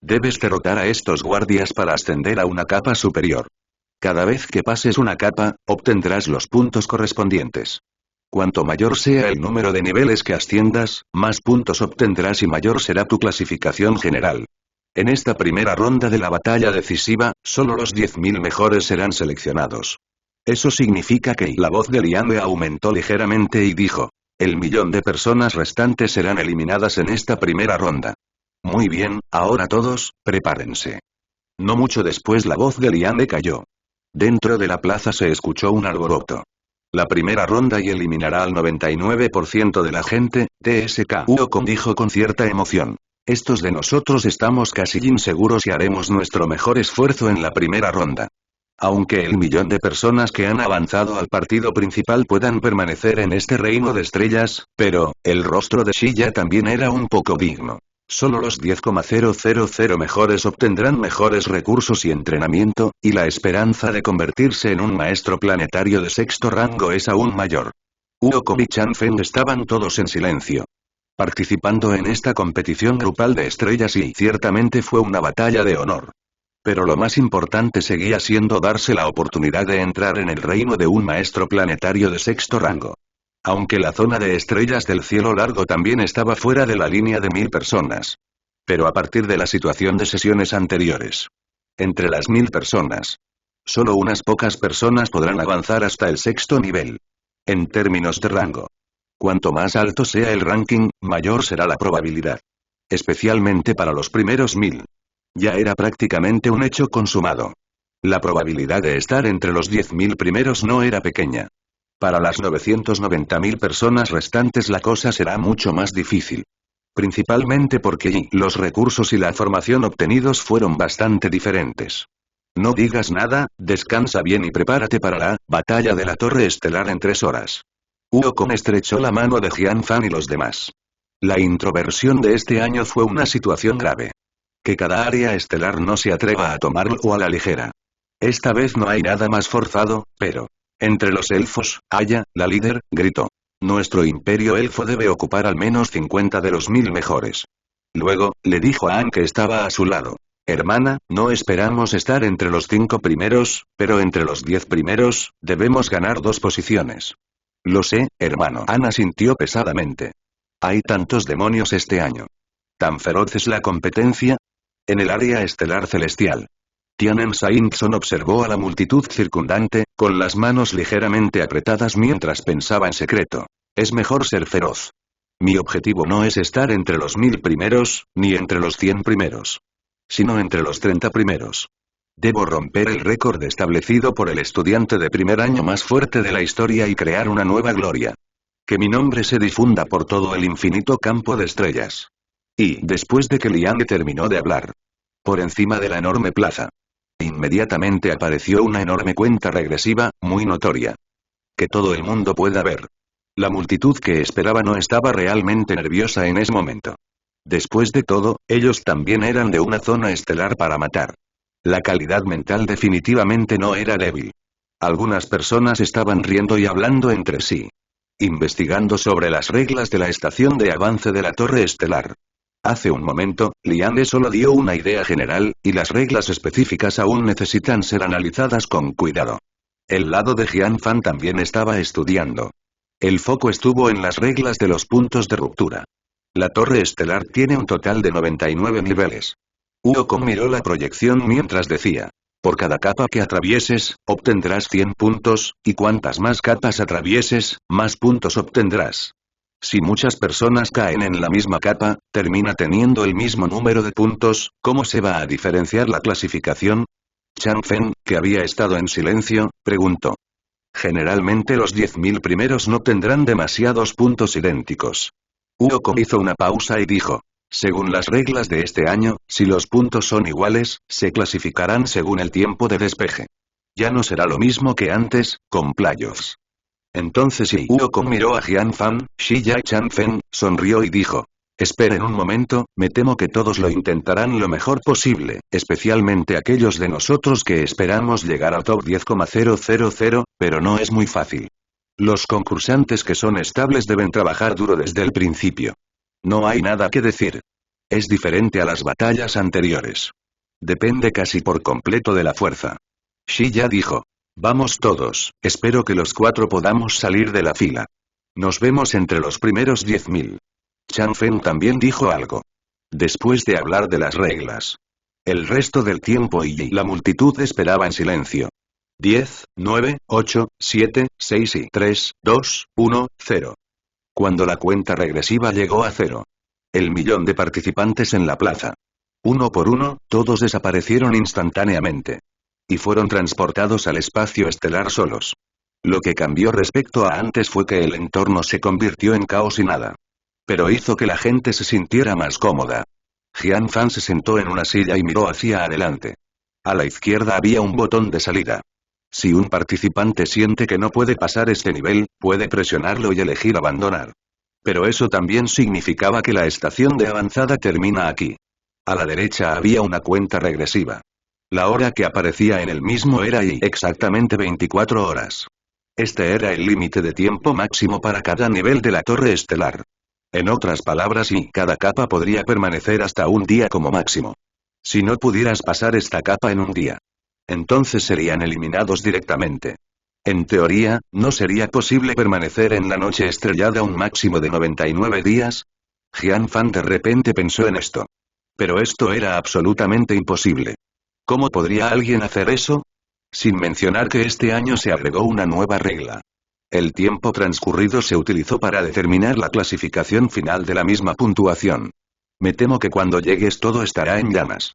Debes derrotar a estos guardias para ascender a una capa superior. Cada vez que pases una capa, obtendrás los puntos correspondientes. Cuanto mayor sea el número de niveles que asciendas, más puntos obtendrás y mayor será tu clasificación general. En esta primera ronda de la batalla decisiva, solo los 10.000 mejores serán seleccionados. Eso significa que la voz de Liang aumentó ligeramente y dijo. El millón de personas restantes serán eliminadas en esta primera ronda. Muy bien, ahora todos, prepárense. No mucho después la voz de Liang cayó. Dentro de la plaza se escuchó un alboroto. La primera ronda y eliminará al 99% de la gente, TSK. Wukong dijo con cierta emoción. Estos de nosotros estamos casi inseguros y haremos nuestro mejor esfuerzo en la primera ronda. Aunque el millón de personas que han avanzado al partido principal puedan permanecer en este reino de estrellas, pero, el rostro de Shiya también era un poco digno. Solo los 10,000 mejores obtendrán mejores recursos y entrenamiento, y la esperanza de convertirse en un maestro planetario de sexto rango es aún mayor. Wukong y Chang Feng estaban todos en silencio, participando en esta competición grupal de estrellas y ciertamente fue una batalla de honor. Pero lo más importante seguía siendo darse la oportunidad de entrar en el reino de un maestro planetario de sexto rango. Aunque la zona de estrellas del cielo largo también estaba fuera de la línea de 1000 personas. Pero a partir de la situación de sesiones anteriores. Entre las 1000 personas. Solo unas pocas personas podrán avanzar hasta el sexto nivel. En términos de rango. Cuanto más alto sea el ranking, mayor será la probabilidad. Especialmente para los primeros 1000. Ya era prácticamente un hecho consumado. La probabilidad de estar entre los 10.000 primeros no era pequeña. Para las 990.000 personas restantes la cosa será mucho más difícil. Principalmente porque los recursos y la formación obtenidos fueron bastante diferentes. No digas nada, descansa bien y prepárate para la batalla de la Torre Estelar en 3 horas. Wukong estrechó la mano de Jian Fan y los demás. La introversión de este año fue una situación grave. Que cada área estelar no se atreva a tomarlo a la ligera. Esta vez no hay nada más forzado, pero... Entre los elfos, Aya, la líder, gritó. Nuestro imperio elfo debe ocupar al menos 50 de los 1000 mejores. Luego, le dijo a Anne que estaba a su lado. Hermana, no esperamos estar entre los 5 primeros, pero entre los 10 primeros, debemos ganar 2 posiciones. Lo sé, hermano. Anne asintió pesadamente. Hay tantos demonios este año. ¿Tan feroz es la competencia? En el área estelar celestial. Tianen Sainzon observó a la multitud circundante, con las manos ligeramente apretadas mientras pensaba en secreto. Es mejor ser feroz. Mi objetivo no es estar entre los 1000 primeros, ni entre los 100 primeros. Sino entre los 30 primeros. Debo romper el récord establecido por el estudiante de primer año más fuerte de la historia y crear una nueva gloria. Que mi nombre se difunda por todo el infinito campo de estrellas. Y, después de que Liang terminó de hablar. Por encima de la enorme plaza. Inmediatamente apareció una enorme cuenta regresiva, muy notoria. Que todo el mundo pueda ver. La multitud que esperaba no estaba realmente nerviosa en ese momento. Después de todo, ellos también eran de una zona estelar para matar. La calidad mental definitivamente no era débil. Algunas personas estaban riendo y hablando entre sí. Investigando sobre las reglas de la estación de avance de la torre estelar. Hace un momento, Liang solo dio una idea general, y las reglas específicas aún necesitan ser analizadas con cuidado. El lado de Jian Fan también estaba estudiando. El foco estuvo en las reglas de los puntos de ruptura. La torre estelar tiene un total de 99 niveles. Wukong miró la proyección mientras decía. Por cada capa que atravieses, obtendrás 100 puntos, y cuantas más capas atravieses, más puntos obtendrás. Si muchas personas caen en la misma capa, termina teniendo el mismo número de puntos, ¿cómo se va a diferenciar la clasificación? Chang Feng, que había estado en silencio, preguntó. Generalmente los 10.000 primeros no tendrán demasiados puntos idénticos. Wukong hizo una pausa y dijo. Según las reglas de este año, si los puntos son iguales, se clasificarán según el tiempo de despeje. Ya no será lo mismo que antes, con playoffs. Entonces Wukong miró a Jian Fan, Shiya y Chang Feng, sonrió y dijo. Esperen un momento, me temo que todos lo intentarán lo mejor posible, especialmente aquellos de nosotros que esperamos llegar a top 10,000, pero no es muy fácil. Los concursantes que son estables deben trabajar duro desde el principio. No hay nada que decir. Es diferente a las batallas anteriores. Depende casi por completo de la fuerza. Shiya dijo. Vamos todos, espero que los 4 podamos salir de la fila. Nos vemos entre los primeros 10.000. Chang Feng también dijo algo. Después de hablar de las reglas. El resto del tiempo y la multitud esperaba en silencio. 10, 9, 8, 7, 6 y 3, 2, 1, 0. Cuando la cuenta regresiva llegó a 0. El millón de participantes en la plaza. Uno por uno, todos desaparecieron instantáneamente. Y fueron transportados al espacio estelar solos. Lo que cambió respecto a antes fue que el entorno se convirtió en caos y nada. Pero hizo que la gente se sintiera más cómoda. Jian Fan se sentó en una silla y miró hacia adelante. A la izquierda había un botón de salida. Si un participante siente que no puede pasar este nivel, puede presionarlo y elegir abandonar. Pero eso también significaba que la estación de avanzada termina aquí. A la derecha había una cuenta regresiva. La hora que aparecía en el mismo era y exactamente 24 horas. Este era el límite de tiempo máximo para cada nivel de la torre estelar. En otras palabras, y cada capa podría permanecer hasta un día como máximo. Si no pudieras pasar esta capa en un día, entonces serían eliminados directamente. En teoría, ¿no sería posible permanecer en la noche estrellada un máximo de 99 días? Jian Fan de repente pensó en esto. Pero esto era absolutamente imposible. ¿Cómo podría alguien hacer eso? Sin mencionar que este año se agregó una nueva regla. El tiempo transcurrido se utilizó para determinar la clasificación final de la misma puntuación. Me temo que cuando llegues todo estará en llamas.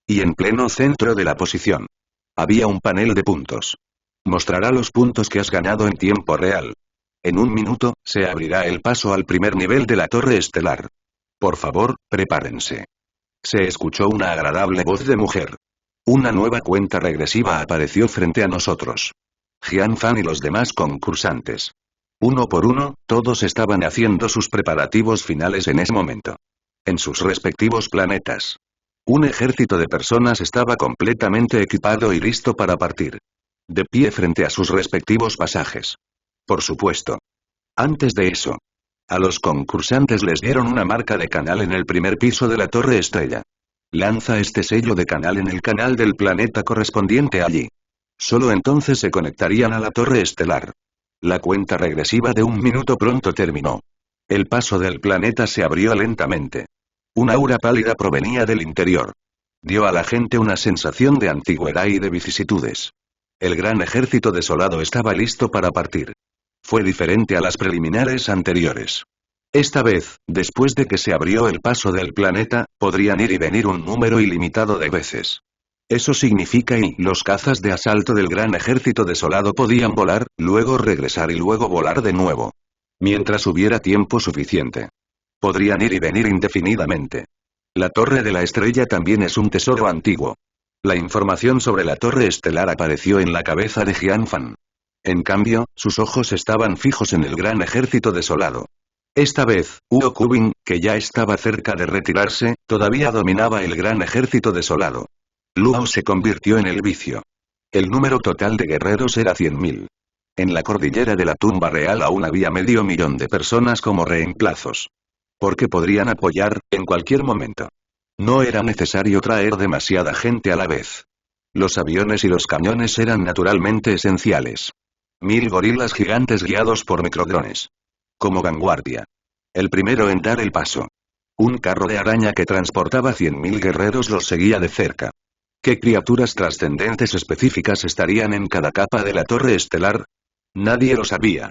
Y en pleno centro de la posición había un panel de puntos. Mostrará los puntos que has ganado en tiempo real. En un minuto, se abrirá el paso al primer nivel de la torre estelar. Por favor, prepárense. Se escuchó una agradable voz de mujer. Una nueva cuenta regresiva apareció frente a nosotros. Jian Fan y los demás concursantes. Uno por uno, todos estaban haciendo sus preparativos finales en ese momento. En sus respectivos planetas. Un ejército de personas estaba completamente equipado y listo para partir. De pie frente a sus respectivos pasajes. Por supuesto. Antes de eso, a los concursantes les dieron una marca de canal en el primer piso de la Torre Estrella. Lanza este sello de canal en el canal del planeta correspondiente allí. Solo entonces se conectarían a la Torre Estelar. La cuenta regresiva de un minuto pronto terminó. El paso del planeta se abrió lentamente. Una aura pálida provenía del interior. Dio a la gente una sensación de antigüedad y de vicisitudes. El gran ejército desolado estaba listo para partir. Fue diferente a las preliminares anteriores. Esta vez, después de que se abrió el paso del planeta, podrían ir y venir un número ilimitado de veces. Eso significa y los cazas de asalto del gran ejército desolado podían volar, luego regresar y luego volar de nuevo. Mientras hubiera tiempo suficiente. Podrían ir y venir indefinidamente. La Torre de la Estrella también es un tesoro antiguo. La información sobre la Torre Estelar apareció en la cabeza de Jian Fan. En cambio, sus ojos estaban fijos en el gran ejército desolado. Esta vez, Huo Kubin, que ya estaba cerca de retirarse, todavía dominaba el gran ejército desolado. Luo se convirtió en el vicio. El número total de guerreros era 100.000. En la cordillera de la tumba real aún había 500.000 de personas como reemplazos. Porque podrían apoyar, en cualquier momento. No era necesario traer demasiada gente a la vez. Los aviones y los cañones eran naturalmente esenciales. 1000 gorilas gigantes guiados por microdrones. Como vanguardia. El primero en dar el paso. Un carro de araña que transportaba 100.000 guerreros los seguía de cerca. ¿Qué criaturas trascendentes específicas estarían en cada capa de la Torre Estelar? Nadie lo sabía.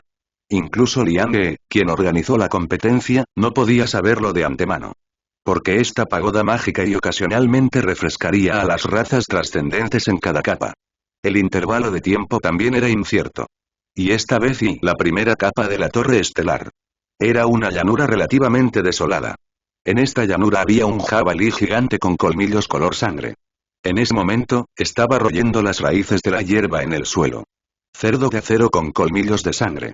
Incluso Liang He, quien organizó la competencia, no podía saberlo de antemano. Porque esta pagoda mágica y ocasionalmente refrescaría a las razas trascendentes en cada capa. El intervalo de tiempo también era incierto. Y esta vez y la primera capa de la Torre Estelar. Era una llanura relativamente desolada. En esta llanura había un jabalí gigante con colmillos color sangre. En ese momento, estaba royendo las raíces de la hierba en el suelo. Cerdo de acero con colmillos de sangre.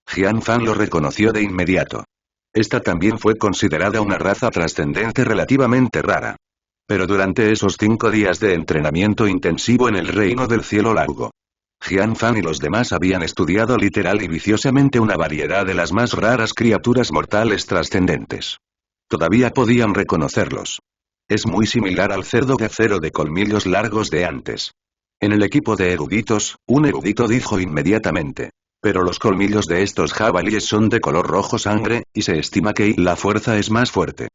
Jian Fan lo reconoció de inmediato. Esta también fue considerada una raza trascendente relativamente rara. Pero durante esos 5 días de entrenamiento intensivo en el Reino del Cielo Largo, Jian Fan y los demás habían estudiado literal y viciosamente una variedad de las más raras criaturas mortales trascendentes. Todavía podían reconocerlos. Es muy similar al cerdo de acero de colmillos largos de antes. En el equipo de eruditos, un erudito dijo inmediatamente. Pero los colmillos de estos jabalíes son de color rojo sangre, y se estima que la fuerza es más fuerte.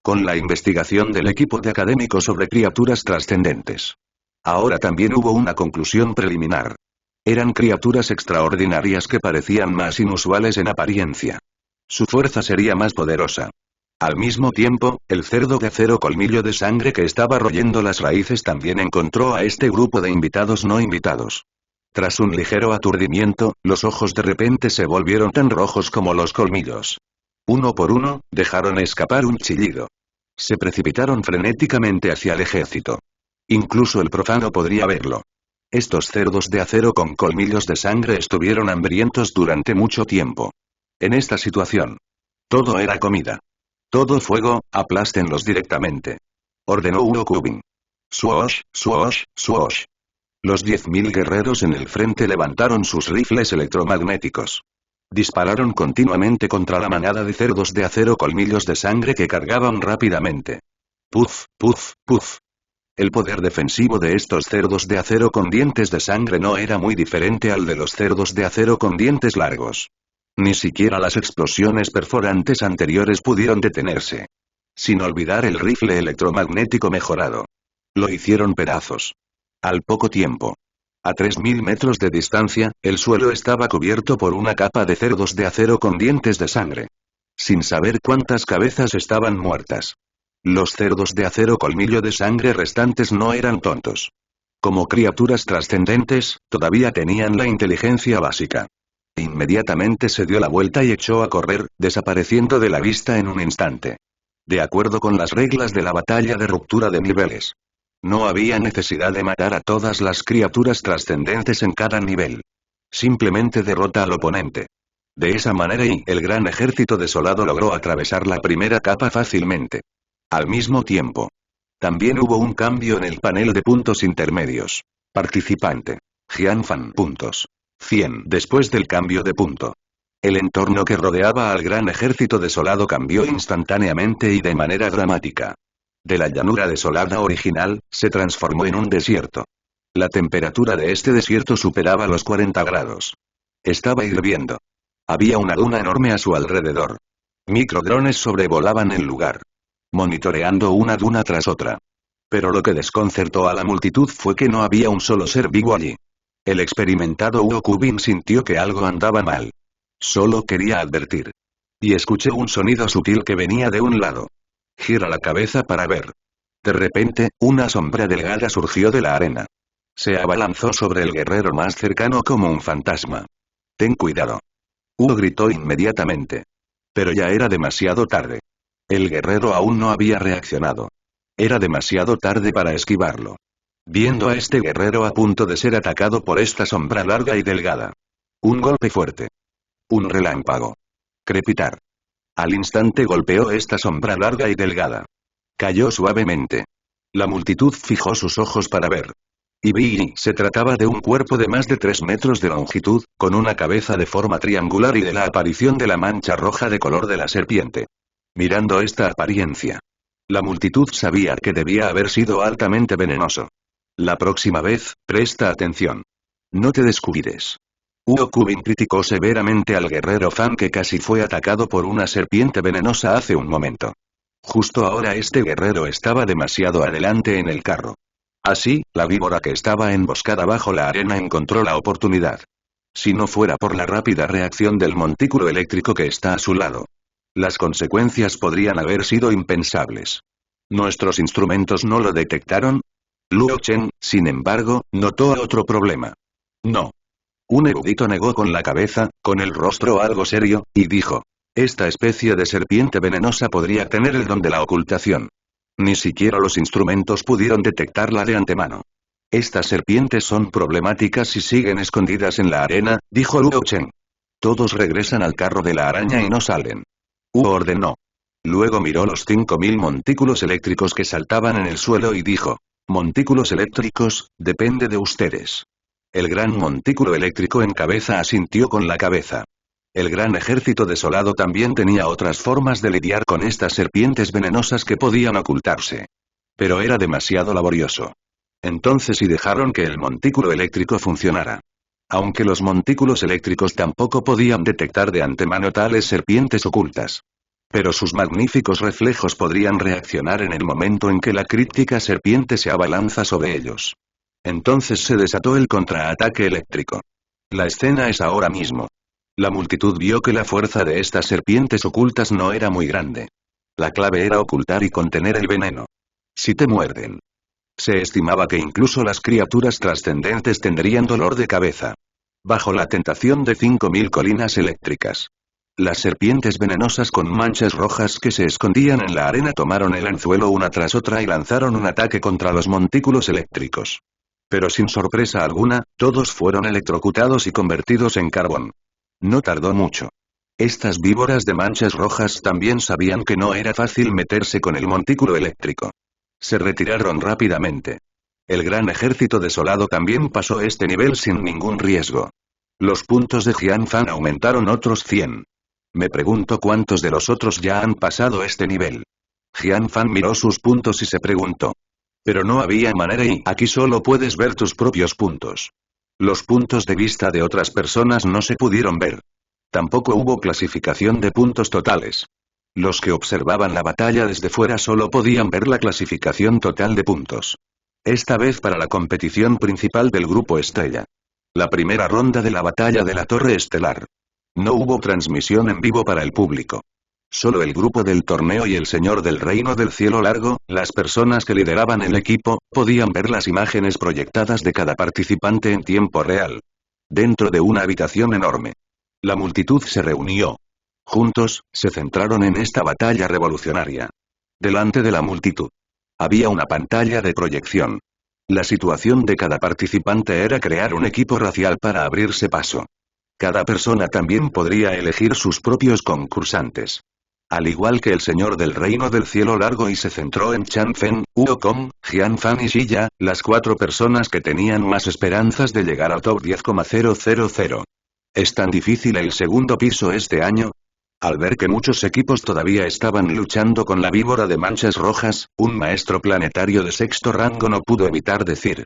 Con la investigación del equipo de académicos sobre criaturas trascendentes. Ahora también hubo una conclusión preliminar. Eran criaturas extraordinarias que parecían más inusuales en apariencia. Su fuerza sería más poderosa. Al mismo tiempo, el cerdo de acero colmillo de sangre que estaba royendo las raíces también encontró a este grupo de invitados no invitados. Tras un ligero aturdimiento, los ojos de repente se volvieron tan rojos como los colmillos. Uno por uno, dejaron escapar un chillido. Se precipitaron frenéticamente hacia el ejército. Incluso el profano podría verlo. Estos cerdos de acero con colmillos de sangre estuvieron hambrientos durante mucho tiempo. En esta situación, todo era comida. Todo fuego, aplástenlos directamente. Ordenó Uokubin. Swoosh, swoosh, swoosh. Los 10.000 guerreros en el frente levantaron sus rifles electromagnéticos. Dispararon continuamente contra la manada de cerdos de acero colmillos de sangre que cargaban rápidamente. Puf, puf, puf. El poder defensivo de estos cerdos de acero con dientes de sangre no era muy diferente al de los cerdos de acero con dientes largos. Ni siquiera las explosiones perforantes anteriores pudieron detenerse. Sin olvidar el rifle electromagnético mejorado. Lo hicieron pedazos. Al poco tiempo. A 3.000 metros de distancia, el suelo estaba cubierto por una capa de cerdos de acero con dientes de sangre. Sin saber cuántas cabezas estaban muertas. Los cerdos de acero colmillo de sangre restantes no eran tontos. Como criaturas trascendentes, todavía tenían la inteligencia básica. Inmediatamente se dio la vuelta y echó a correr, desapareciendo de la vista en un instante. De acuerdo con las reglas de la batalla de ruptura de niveles. No había necesidad de matar a todas las criaturas trascendentes en cada nivel. Simplemente derrota al oponente. De esa manera el gran ejército desolado logró atravesar la primera capa fácilmente. Al mismo tiempo. También hubo un cambio en el panel de puntos intermedios. Participante. Jianfan puntos. 100 después del cambio de punto. El entorno que rodeaba al gran ejército desolado cambió instantáneamente y de manera dramática. De la llanura desolada original, se transformó en un desierto. La temperatura de este desierto superaba los 40 grados. Estaba hirviendo. Había una duna enorme a su alrededor. Microdrones sobrevolaban el lugar. Monitoreando una duna tras otra. Pero lo que desconcertó a la multitud fue que no había un solo ser vivo allí. El experimentado Uokubin sintió que algo andaba mal. Solo quería advertir. Y escuché un sonido sutil que venía de un lado. Gira la cabeza para ver. De repente, una sombra delgada surgió de la arena. Se abalanzó sobre el guerrero más cercano como un fantasma. Ten cuidado. Uo gritó inmediatamente. Pero ya era demasiado tarde. El guerrero aún no había reaccionado. Era demasiado tarde para esquivarlo. Viendo a este guerrero a punto de ser atacado por esta sombra larga y delgada. Un golpe fuerte. Un relámpago. Crepitar. Al instante golpeó esta sombra larga y delgada. Cayó suavemente. La multitud fijó sus ojos para ver. Y se trataba de un cuerpo de más de 3 metros de longitud, con una cabeza de forma triangular y de la aparición de la mancha roja de color de la serpiente. Mirando esta apariencia. La multitud sabía que debía haber sido altamente venenoso. La próxima vez, presta atención. No te descuides. Uokubin criticó severamente al guerrero Fan que casi fue atacado por una serpiente venenosa hace un momento. Justo ahora este guerrero estaba demasiado adelante en el carro. Así, la víbora que estaba emboscada bajo la arena encontró la oportunidad. Si no fuera por la rápida reacción del montículo eléctrico que está a su lado. Las consecuencias podrían haber sido impensables. ¿Nuestros instrumentos no lo detectaron? Luo Chen, sin embargo, notó otro problema. No. Un erudito negó con la cabeza, con el rostro algo serio, y dijo. Esta especie de serpiente venenosa podría tener el don de la ocultación. Ni siquiera los instrumentos pudieron detectarla de antemano. Estas serpientes son problemáticas y siguen escondidas en la arena, dijo Luo Chen. Todos regresan al carro de la araña y no salen. Uo ordenó. Luego miró los 5.000 montículos eléctricos que saltaban en el suelo y dijo. Montículos eléctricos, depende de ustedes. El gran montículo eléctrico en cabeza asintió con la cabeza. El gran ejército desolado también tenía otras formas de lidiar con estas serpientes venenosas que podían ocultarse. Pero era demasiado laborioso. Entonces dejaron que el montículo eléctrico funcionara. Aunque los montículos eléctricos tampoco podían detectar de antemano tales serpientes ocultas. Pero sus magníficos reflejos podrían reaccionar en el momento en que la críptica serpiente se abalanza sobre ellos. Entonces se desató el contraataque eléctrico. La escena es ahora mismo. La multitud vio que la fuerza de estas serpientes ocultas no era muy grande. La clave era ocultar y contener el veneno. Si te muerden. Se estimaba que incluso las criaturas trascendentes tendrían dolor de cabeza. Bajo la tentación de 5000 colinas eléctricas. Las serpientes venenosas con manchas rojas que se escondían en la arena tomaron el anzuelo una tras otra y lanzaron un ataque contra los montículos eléctricos. Pero sin sorpresa alguna, todos fueron electrocutados y convertidos en carbón. No tardó mucho. Estas víboras de manchas rojas también sabían que no era fácil meterse con el montículo eléctrico. Se retiraron rápidamente. El gran ejército desolado también pasó este nivel sin ningún riesgo. Los puntos de Jianfan aumentaron otros 100. Me pregunto cuántos de los otros ya han pasado este nivel. Jianfan miró sus puntos y se preguntó. Pero no había manera y aquí solo puedes ver tus propios puntos. Los puntos de vista de otras personas no se pudieron ver. Tampoco hubo clasificación de puntos totales. Los que observaban la batalla desde fuera solo podían ver la clasificación total de puntos. Esta vez para la competición principal del grupo Estrella. La primera ronda de la batalla de la Torre Estelar. No hubo transmisión en vivo para el público. Solo el grupo del torneo y el señor del reino del cielo largo, las personas que lideraban el equipo, podían ver las imágenes proyectadas de cada participante en tiempo real. Dentro de una habitación enorme. La multitud se reunió. Juntos, se centraron en esta batalla revolucionaria. Delante de la multitud. Había una pantalla de proyección. La situación de cada participante era crear un equipo racial para abrirse paso. Cada persona también podría elegir sus propios concursantes. Al igual que el señor del reino del cielo largo y se centró en Changfen, Wukong, Jianfan y Shiya, las 4 personas que tenían más esperanzas de llegar al top 10,000. ¿Es tan difícil el segundo piso este año? Al ver que muchos equipos todavía estaban luchando con la víbora de manchas rojas, un maestro planetario de 6º rango no pudo evitar decir.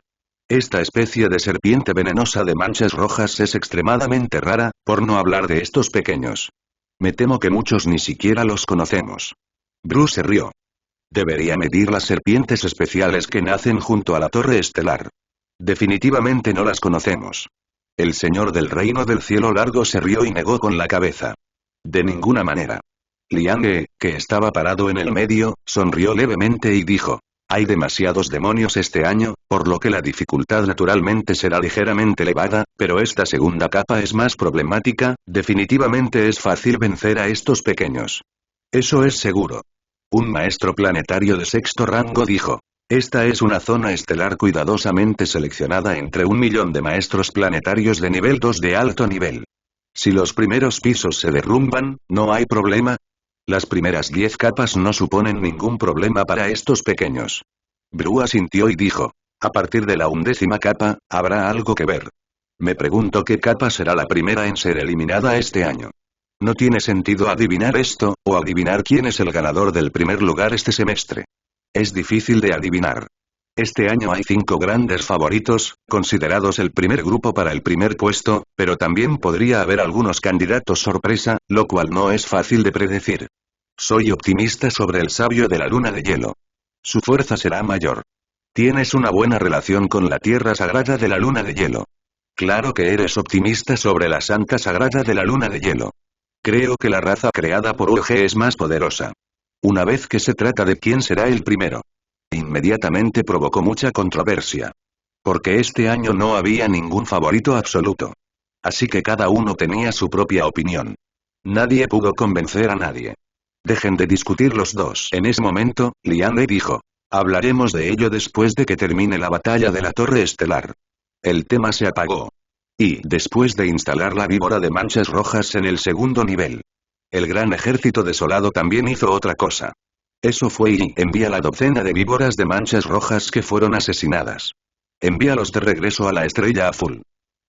Esta especie de serpiente venenosa de manchas rojas es extremadamente rara, por no hablar de estos pequeños. Me temo que muchos ni siquiera los conocemos. Bruce se rió. Debería medir las serpientes especiales que nacen junto a la Torre Estelar. Definitivamente no las conocemos. El señor del reino del cielo largo se rió y negó con la cabeza. De ninguna manera. Liang He, que estaba parado en el medio, sonrió levemente y dijo. Hay demasiados demonios este año, por lo que la dificultad naturalmente será ligeramente elevada, pero esta segunda capa es más problemática, definitivamente es fácil vencer a estos pequeños. Eso es seguro. Un maestro planetario de 6º rango dijo. Esta es una zona estelar cuidadosamente seleccionada entre 1 millón de maestros planetarios de nivel 2 de alto nivel. Si los primeros pisos se derrumban, no hay problema. Las primeras 10 capas no suponen ningún problema para estos pequeños. Bru asintió y dijo. A partir de la 11ª capa, habrá algo que ver. Me pregunto qué capa será la primera en ser eliminada este año. No tiene sentido adivinar esto, o adivinar quién es el ganador del primer lugar este semestre. Es difícil de adivinar. Este año hay 5 grandes favoritos, considerados el primer grupo para el primer puesto, pero también podría haber algunos candidatos sorpresa, lo cual no es fácil de predecir. Soy optimista sobre el sabio de la luna de hielo. Su fuerza será mayor. Tienes una buena relación con la tierra sagrada de la luna de hielo. Claro que eres optimista sobre la santa sagrada de la luna de hielo. Creo que la raza creada por UG es más poderosa. Una vez que se trata de quién será el primero. Inmediatamente provocó mucha controversia. Porque este año no había ningún favorito absoluto. Así que cada uno tenía su propia opinión. Nadie pudo convencer a nadie. Dejen de discutir los dos. En ese momento, Liang He dijo. Hablaremos de ello después de que termine la batalla de la Torre Estelar. El tema se apagó. Y después de instalar la víbora de manchas rojas en el segundo nivel. El gran ejército desolado también hizo otra cosa. Eso fue y envía la docena de víboras de manchas rojas que fueron asesinadas. Envíalos de regreso a la estrella azul.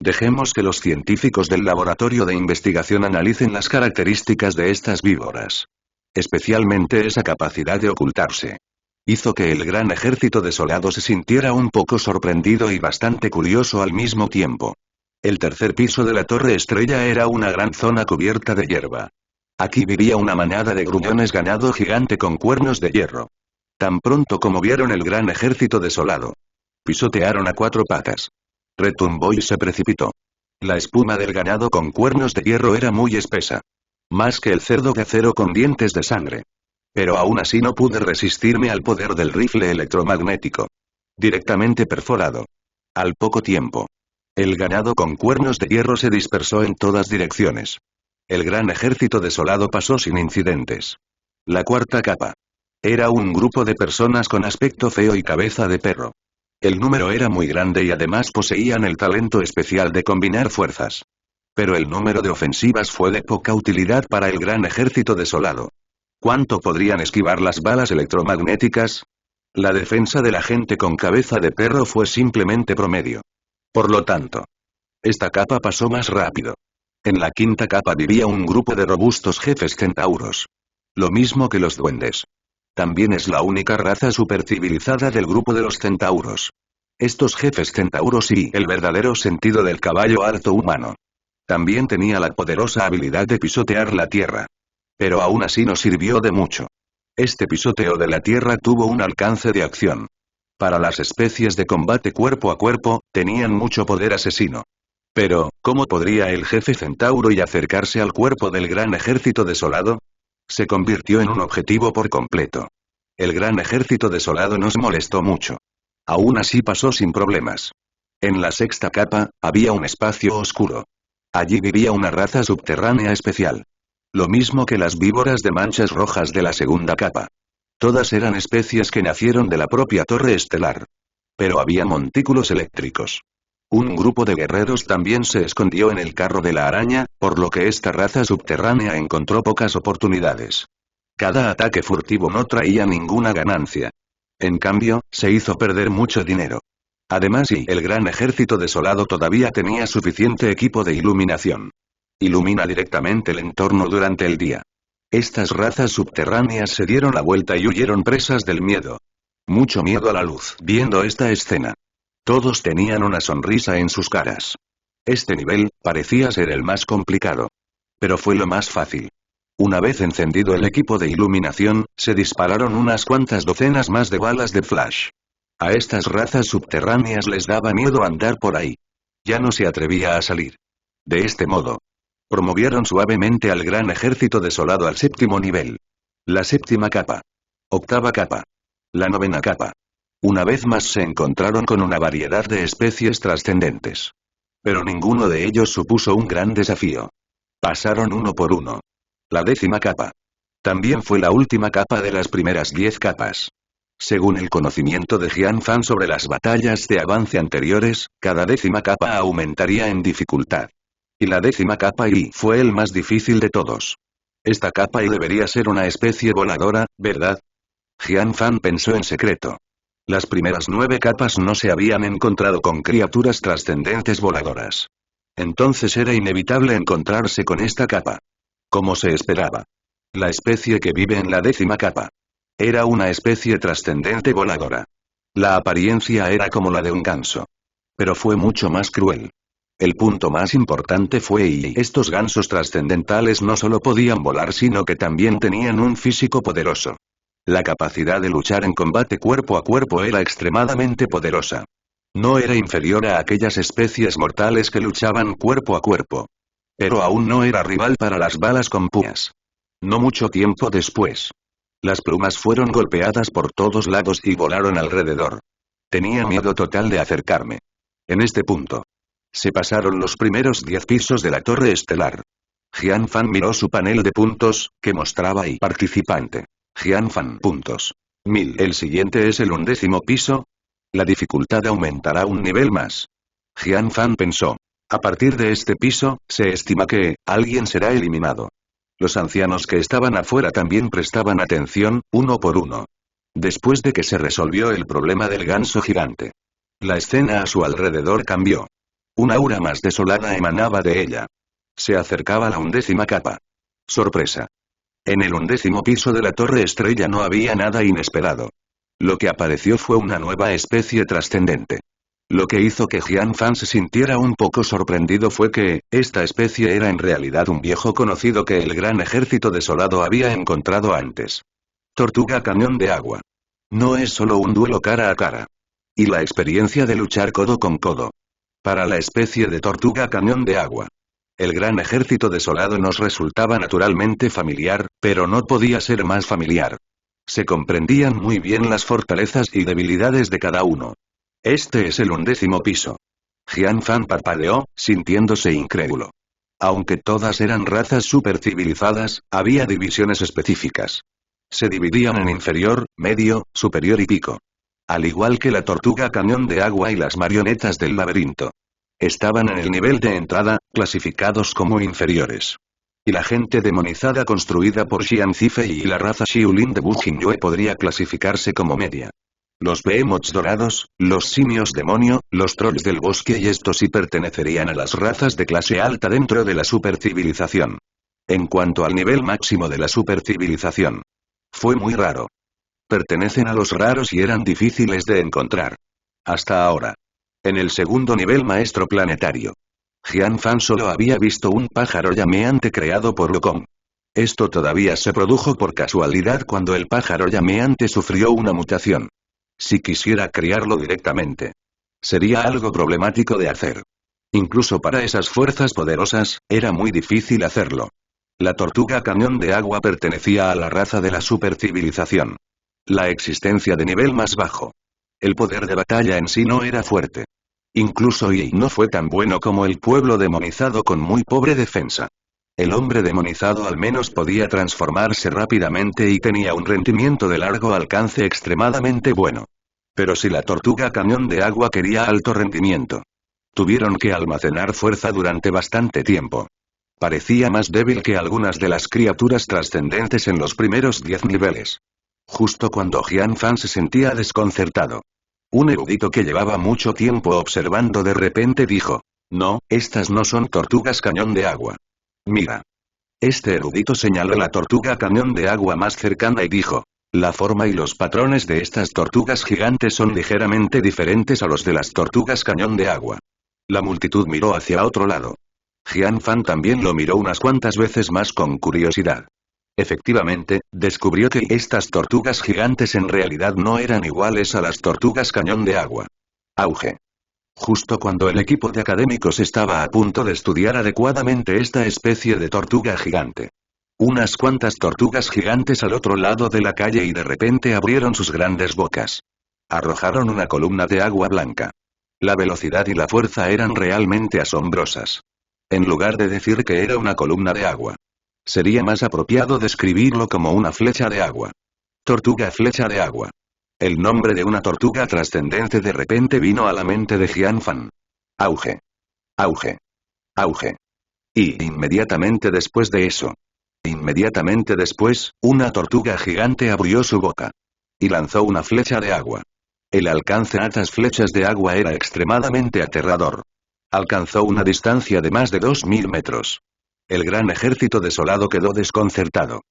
Dejemos que los científicos del laboratorio de investigación analicen las características de estas víboras. Especialmente esa capacidad de ocultarse. Hizo que el gran ejército desolado se sintiera un poco sorprendido y bastante curioso al mismo tiempo. El tercer piso de la Torre Estrella era una gran zona cubierta de hierba. Aquí vivía una manada de grullones ganado gigante con cuernos de hierro. Tan pronto como vieron el gran ejército desolado. Pisotearon a 4 patas. Retumbó y se precipitó. La espuma del ganado con cuernos de hierro era muy espesa. Más que el cerdo de acero con dientes de sangre. Pero aún así no pude resistirme al poder del rifle electromagnético. directamente perforado. Al poco tiempo, el ganado con cuernos de hierro se dispersó en todas direcciones. El gran ejército desolado pasó sin incidentes. La cuarta capa. Era un grupo de personas con aspecto feo y cabeza de perro. El número era muy grande y además poseían el talento especial de combinar fuerzas. Pero el número de ofensivas fue de poca utilidad para el gran ejército desolado. ¿Cuánto podrían esquivar las balas electromagnéticas? La defensa de la gente con cabeza de perro fue simplemente promedio. Por lo tanto, esta capa pasó más rápido. En la quinta capa vivía un grupo de robustos jefes centauros. Lo mismo que los duendes. También es la única raza supercivilizada del grupo de los centauros. Estos jefes centauros y el verdadero sentido del caballo alto humano. También tenía la poderosa habilidad de pisotear la tierra. Pero aún así no sirvió de mucho. Este pisoteo de la tierra tuvo un alcance de acción. Para las especies de combate cuerpo a cuerpo, tenían mucho poder asesino. Pero, ¿cómo podría el jefe centauro y acercarse al cuerpo del gran ejército desolado? Se convirtió en un objetivo por completo. El gran ejército desolado nos molestó mucho. Aún así pasó sin problemas. En la sexta capa, había un espacio oscuro. Allí vivía una raza subterránea especial. Lo mismo que las víboras de manchas rojas de la segunda capa. Todas eran especies que nacieron de la propia torre estelar. Pero había montículos eléctricos. Un grupo de guerreros también se escondió en el carro de la araña, por lo que esta raza subterránea encontró pocas oportunidades. Cada ataque furtivo no traía ninguna ganancia. En cambio, se hizo perder mucho dinero. Además, el gran ejército desolado todavía tenía suficiente equipo de iluminación. Ilumina directamente el entorno durante el día. Estas razas subterráneas se dieron la vuelta y huyeron presas del miedo. Mucho miedo a la luz viendo esta escena. Todos tenían una sonrisa en sus caras. Este nivel, parecía ser el más complicado. Pero fue lo más fácil. Una vez encendido el equipo de iluminación, se dispararon unas cuantas docenas más de balas de flash. A estas razas subterráneas les daba miedo andar por ahí. Ya no se atrevía a salir. De este modo, promovieron suavemente al gran ejército desolado al séptimo nivel. La séptima capa. Octava capa. La novena capa. Una vez más se encontraron con una variedad de especies trascendentes. Pero ninguno de ellos supuso un gran desafío. Pasaron uno por uno. La décima capa. También fue la última capa de las primeras 10 capas. Según el conocimiento de Jian Fan sobre las batallas de avance anteriores, cada décima capa aumentaría en dificultad. Y la décima capa Y fue el más difícil de todos. Esta capa Y debería ser una especie voladora, ¿verdad? Jian Fan pensó en secreto. Las primeras 9 capas no se habían encontrado con criaturas trascendentes voladoras. Entonces era inevitable encontrarse con esta capa. Como se esperaba. La especie que vive en la décima capa. Era una especie trascendente voladora. La apariencia era como la de un ganso. Pero fue mucho más cruel. El punto más importante fue y estos gansos trascendentales no solo podían volar sino que también tenían un físico poderoso. La capacidad de luchar en combate cuerpo a cuerpo era extremadamente poderosa. No era inferior a aquellas especies mortales que luchaban cuerpo a cuerpo. Pero aún no era rival para las balas con púas. No mucho tiempo después. Las plumas fueron golpeadas por todos lados y volaron alrededor. Tenía miedo total de acercarme. En este punto. Se pasaron los primeros 10 pisos de la torre estelar. Jian Fan miró su panel de puntos, que mostraba y participante. Jian Fan puntos. 1000. ¿El siguiente es el 11º piso? La dificultad aumentará un nivel más. Jian Fan pensó. A partir de este piso, se estima que alguien será eliminado. Los ancianos que estaban afuera también prestaban atención, uno por uno. Después de que se resolvió el problema del ganso gigante. La escena a su alrededor cambió. Un aura más desolada emanaba de ella. Se acercaba a la 11ª capa. Sorpresa. En el 11º piso de la torre estrella no había nada inesperado. Lo que apareció fue una nueva especie trascendente. Lo que hizo que Jian Fan se sintiera un poco sorprendido fue que, esta especie era en realidad un viejo conocido que el gran ejército desolado había encontrado antes. Tortuga cañón de agua. No es solo un duelo cara a cara. Y la experiencia de luchar codo con codo. Para la especie de tortuga cañón de agua. El gran ejército desolado nos resultaba naturalmente familiar, pero no podía ser más familiar. Se comprendían muy bien las fortalezas y debilidades de cada uno. Este es el 11º piso. Jian Fan parpadeó, sintiéndose incrédulo. Aunque todas eran razas supercivilizadas, había divisiones específicas. Se dividían en inferior, medio, superior y pico. Al igual que la tortuga cañón de agua y las marionetas del laberinto. Estaban en el nivel de entrada, clasificados como inferiores. Y la gente demonizada construida por Xian Zifei y la raza Xiulin de Wu Jingyue podría clasificarse como media. Los behemoths dorados, los simios demonio, los trolls del bosque y estos sí pertenecerían a las razas de clase alta dentro de la supercivilización. En cuanto al nivel máximo de la supercivilización. Fue muy raro. Pertenecen a los raros y eran difíciles de encontrar. Hasta ahora. En el segundo nivel maestro planetario. Jian Fan solo había visto un pájaro llameante creado por Wukong. Esto todavía se produjo por casualidad cuando el pájaro llameante sufrió una mutación. Si quisiera criarlo directamente. Sería algo problemático de hacer. Incluso para esas fuerzas poderosas, era muy difícil hacerlo. La tortuga cañón de agua pertenecía a la raza de la supercivilización. La existencia de nivel más bajo. El poder de batalla en sí no era fuerte. Incluso Yi no fue tan bueno como el pueblo demonizado con muy pobre defensa. El hombre demonizado al menos podía transformarse rápidamente y tenía un rendimiento de largo alcance extremadamente bueno. Pero si la tortuga cañón de agua quería alto rendimiento. Tuvieron que almacenar fuerza durante bastante tiempo. Parecía más débil que algunas de las criaturas trascendentes en los primeros 10 niveles. Justo cuando Jian Fan se sentía desconcertado. Un erudito que llevaba mucho tiempo observando de repente dijo: no, estas no son tortugas cañón de agua. Mira. Este erudito señaló la tortuga cañón de agua más cercana y dijo: la forma y los patrones de estas tortugas gigantes son ligeramente diferentes a los de las tortugas cañón de agua. La multitud miró hacia otro lado. Jian Fan también lo miró unas cuantas veces más con curiosidad. Efectivamente, descubrió que estas tortugas gigantes en realidad no eran iguales a las tortugas cañón de agua. Auge. Justo cuando el equipo de académicos estaba a punto de estudiar adecuadamente esta especie de tortuga gigante. Unas cuantas tortugas gigantes al otro lado de la calle y de repente abrieron sus grandes bocas. Arrojaron una columna de agua blanca. La velocidad y la fuerza eran realmente asombrosas. En lugar de decir que era una columna de agua. Sería más apropiado describirlo como una flecha de agua. Tortuga flecha de agua. El nombre de una tortuga trascendente de repente vino a la mente de Jian Fan. Auge. Auge. Auge. Y inmediatamente después de eso. Inmediatamente después, una tortuga gigante abrió su boca. Y lanzó una flecha de agua. El alcance a estas flechas de agua era extremadamente aterrador. Alcanzó una distancia de más de 2000 metros. El gran ejército desolado quedó desconcertado.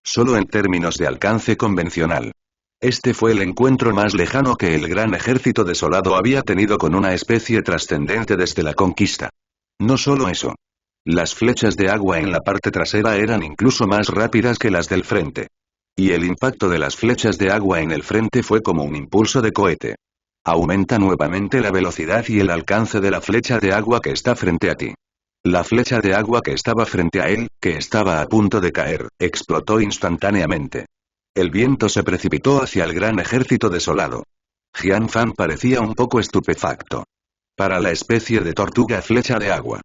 Solo en términos de alcance convencional. Este fue el encuentro más lejano que el gran ejército desolado había tenido con una especie trascendente desde la conquista. No solo eso. Las flechas de agua en la parte trasera eran incluso más rápidas que las del frente. Y el impacto de las flechas de agua en el frente fue como un impulso de cohete. Aumenta nuevamente la velocidad y el alcance de la flecha de agua que está frente a ti. La flecha de agua que estaba frente a él, que estaba a punto de caer, explotó instantáneamente. El viento se precipitó hacia el gran ejército desolado. Jian Fan parecía un poco estupefacto. Para la especie de tortuga flecha de agua.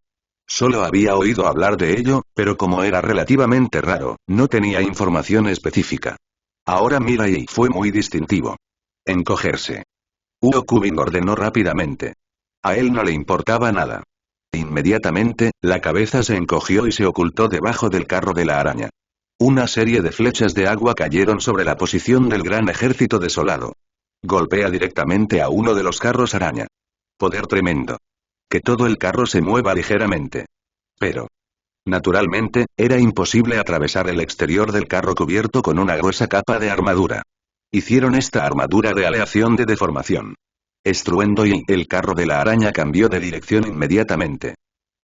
Solo había oído hablar de ello, pero como era relativamente raro, no tenía información específica. Ahora mira y fue muy distintivo. Encogerse. Huo Kubin ordenó rápidamente. A él no le importaba nada. Inmediatamente, la cabeza se encogió y se ocultó debajo del carro de la araña. Una serie de flechas de agua cayeron sobre la posición del gran ejército desolado. Golpea directamente a uno de los carros araña. Poder tremendo. Que todo el carro se mueva ligeramente. Pero, naturalmente, era imposible atravesar el exterior del carro cubierto con una gruesa capa de armadura. Hicieron esta armadura de aleación de deformación. Estruendo y el carro de la araña cambió de dirección inmediatamente.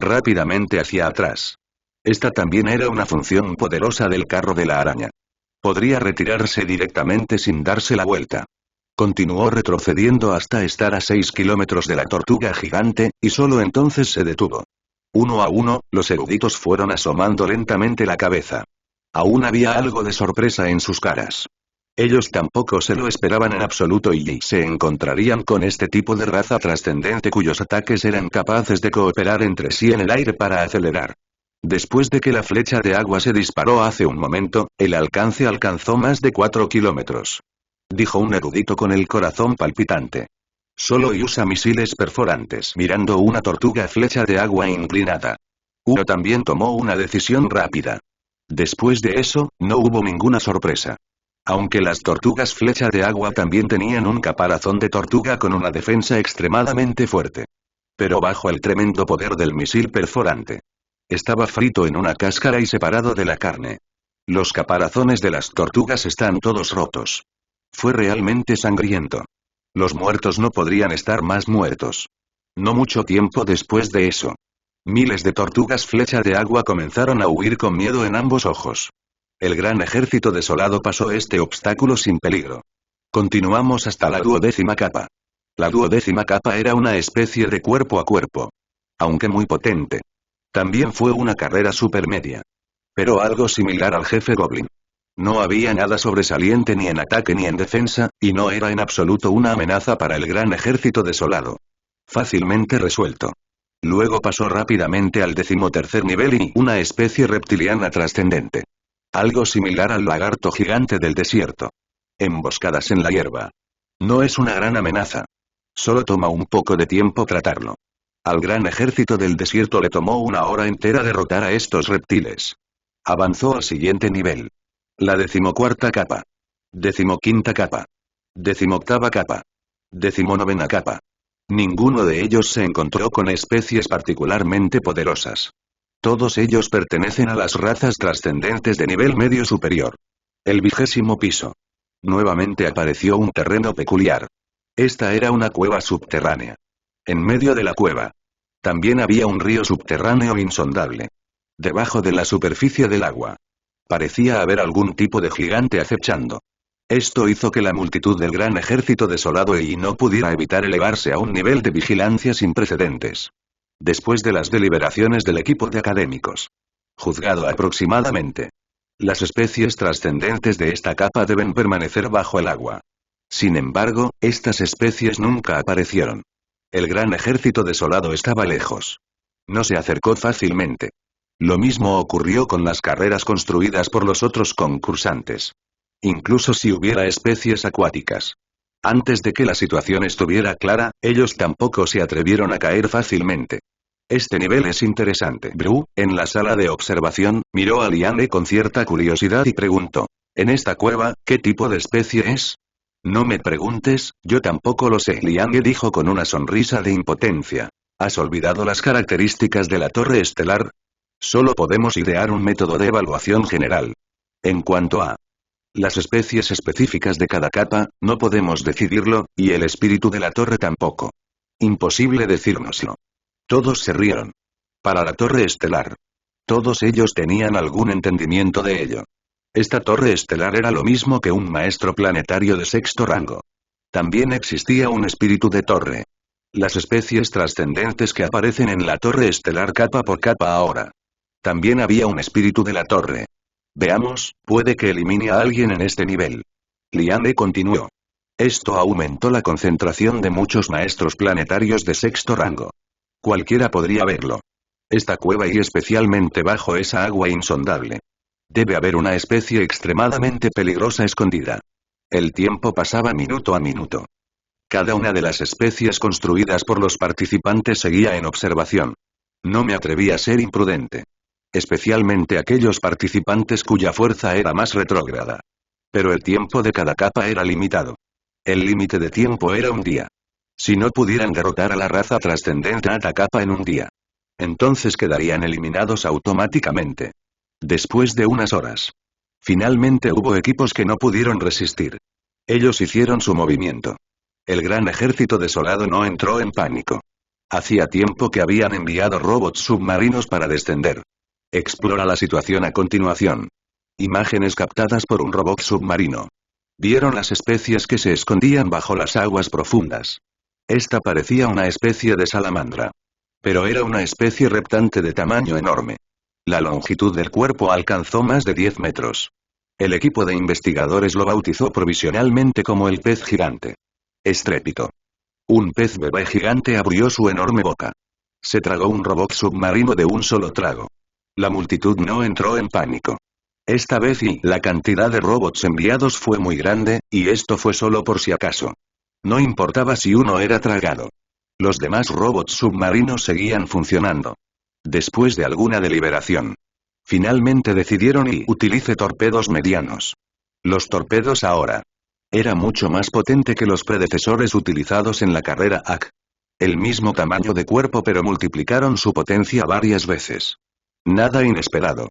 Rápidamente hacia atrás. Esta también era una función poderosa del carro de la araña. Podría retirarse directamente sin darse la vuelta. Continuó retrocediendo hasta estar a 6 kilómetros de la tortuga gigante, y solo entonces se detuvo. Uno a uno, los eruditos fueron asomando lentamente la cabeza. Aún había algo de sorpresa en sus caras. Ellos tampoco se lo esperaban en absoluto y se encontrarían con este tipo de raza trascendente cuyos ataques eran capaces de cooperar entre sí en el aire para acelerar. Después de que la flecha de agua se disparó hace un momento, el alcance alcanzó más de 4 kilómetros. Dijo un erudito con el corazón palpitante. Solo usa misiles perforantes mirando una tortuga flecha de agua inclinada. Uno también tomó una decisión rápida. Después de eso, no hubo ninguna sorpresa. Aunque las tortugas flecha de agua también tenían un caparazón de tortuga con una defensa extremadamente fuerte. Pero bajo el tremendo poder del misil perforante. Estaba frito en una cáscara y separado de la carne. Los caparazones de las tortugas están todos rotos. Fue realmente sangriento. Los muertos no podrían estar más muertos. No mucho tiempo después de eso. Miles de tortugas flecha de agua comenzaron a huir con miedo en ambos ojos. El gran ejército desolado pasó este obstáculo sin peligro. Continuamos hasta la 12ª capa. La 12ª capa era una especie de cuerpo a cuerpo. Aunque muy potente. También fue una carrera supermedia. Pero algo similar al jefe Goblin. No había nada sobresaliente ni en ataque ni en defensa, y no era en absoluto una amenaza para el gran ejército desolado. Fácilmente resuelto. Luego pasó rápidamente al 13º nivel y una especie reptiliana trascendente. Algo similar al lagarto gigante del desierto. Emboscadas en la hierba. No es una gran amenaza. Solo toma un poco de tiempo tratarlo. Al gran ejército del desierto le tomó una hora entera derrotar a estos reptiles. Avanzó al siguiente nivel. La 14ª capa. 15ª capa. 18ª capa. 19ª capa. Ninguno de ellos se encontró con especies particularmente poderosas. Todos ellos pertenecen a las razas trascendentes de nivel medio superior. El 20º piso. Nuevamente apareció un terreno peculiar. Esta era una cueva subterránea. En medio de la cueva. También había un río subterráneo insondable. Debajo de la superficie del agua. Parecía haber algún tipo de gigante acechando. Esto hizo que la multitud del gran ejército desolado y no pudiera evitar elevarse a un nivel de vigilancia sin precedentes. Después de las deliberaciones del equipo de académicos. Juzgado aproximadamente. Las especies trascendentes de esta capa deben permanecer bajo el agua. Sin embargo, estas especies nunca aparecieron. El gran ejército desolado estaba lejos. No se acercó fácilmente. Lo mismo ocurrió con las carreras construidas por los otros concursantes. Incluso si hubiera especies acuáticas. Antes de que la situación estuviera clara, ellos tampoco se atrevieron a caer fácilmente. Este nivel es interesante. Bru, en la sala de observación, miró a Liane con cierta curiosidad y preguntó. ¿En esta cueva, qué tipo de especie es? No me preguntes, yo tampoco lo sé. Liane dijo con una sonrisa de impotencia. ¿Has olvidado las características de la torre estelar? Solo podemos idear un método de evaluación general. En cuanto a las especies específicas de cada capa, no podemos decidirlo, y el espíritu de la torre tampoco. Imposible decírnoslo. Todos se rieron. Para la torre estelar. Todos ellos tenían algún entendimiento de ello. Esta torre estelar era lo mismo que un maestro planetario de 6º rango. También existía un espíritu de torre. Las especies trascendentes que aparecen en la torre estelar capa por capa ahora. También había un espíritu de la torre. Veamos, puede que elimine a alguien en este nivel. Liane continuó. Esto aumentó la concentración de muchos maestros planetarios de 6º rango. Cualquiera podría verlo. Esta cueva y especialmente bajo esa agua insondable. Debe haber una especie extremadamente peligrosa escondida. El tiempo pasaba minuto a minuto. Cada una de las especies construidas por los participantes seguía en observación. No me atreví a ser imprudente. Especialmente aquellos participantes cuya fuerza era más retrógrada. Pero el tiempo de cada capa era limitado. El límite de tiempo era un día. Si no pudieran derrotar a la raza trascendente a capa en un día, entonces quedarían eliminados automáticamente. Después de unas horas. Finalmente hubo equipos que no pudieron resistir. Ellos hicieron su movimiento. El gran ejército desolado no entró en pánico. Hacía tiempo que habían enviado robots submarinos para descender. Explora la situación a continuación. Imágenes captadas por un robot submarino. Vieron las especies que se escondían bajo las aguas profundas. Esta parecía una especie de salamandra. Pero era una especie reptante de tamaño enorme. La longitud del cuerpo alcanzó más de 10 metros. El equipo de investigadores lo bautizó provisionalmente como el pez gigante. Estrépito. Un pez bebé gigante abrió su enorme boca. Se tragó un robot submarino de un solo trago. La multitud no entró en pánico. Esta vez la cantidad de robots enviados fue muy grande, y esto fue solo por si acaso. No importaba si uno era tragado. Los demás robots submarinos seguían funcionando. Después de alguna deliberación, finalmente decidieron utilice torpedos medianos. Los torpedos ahora era mucho más potente que los predecesores utilizados en la carrera AC. El mismo tamaño de cuerpo pero multiplicaron su potencia varias veces. Nada inesperado.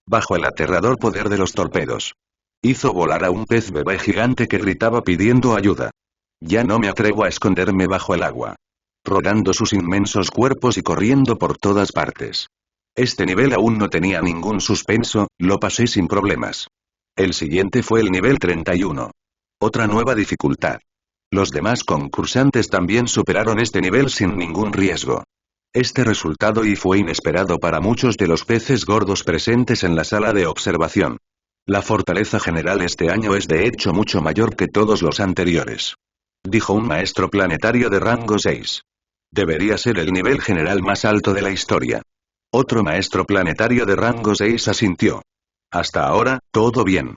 Bajo el aterrador poder de los torpedos, hizo volar a un pez bebé gigante que gritaba pidiendo ayuda. Ya no me atrevo a esconderme bajo el agua. Rodando sus inmensos cuerpos y corriendo por todas partes. Este nivel aún no tenía ningún suspenso, lo pasé sin problemas. El siguiente fue el nivel 31. Otra nueva dificultad. Los demás concursantes también superaron este nivel sin ningún riesgo. Este resultado fue inesperado para muchos de los peces gordos presentes en la sala de observación. La fortaleza general este año es de hecho mucho mayor que todos los anteriores. Dijo un maestro planetario de rango 6. Debería ser el nivel general más alto de la historia. Otro maestro planetario de rango 6 asintió. Hasta ahora, todo bien.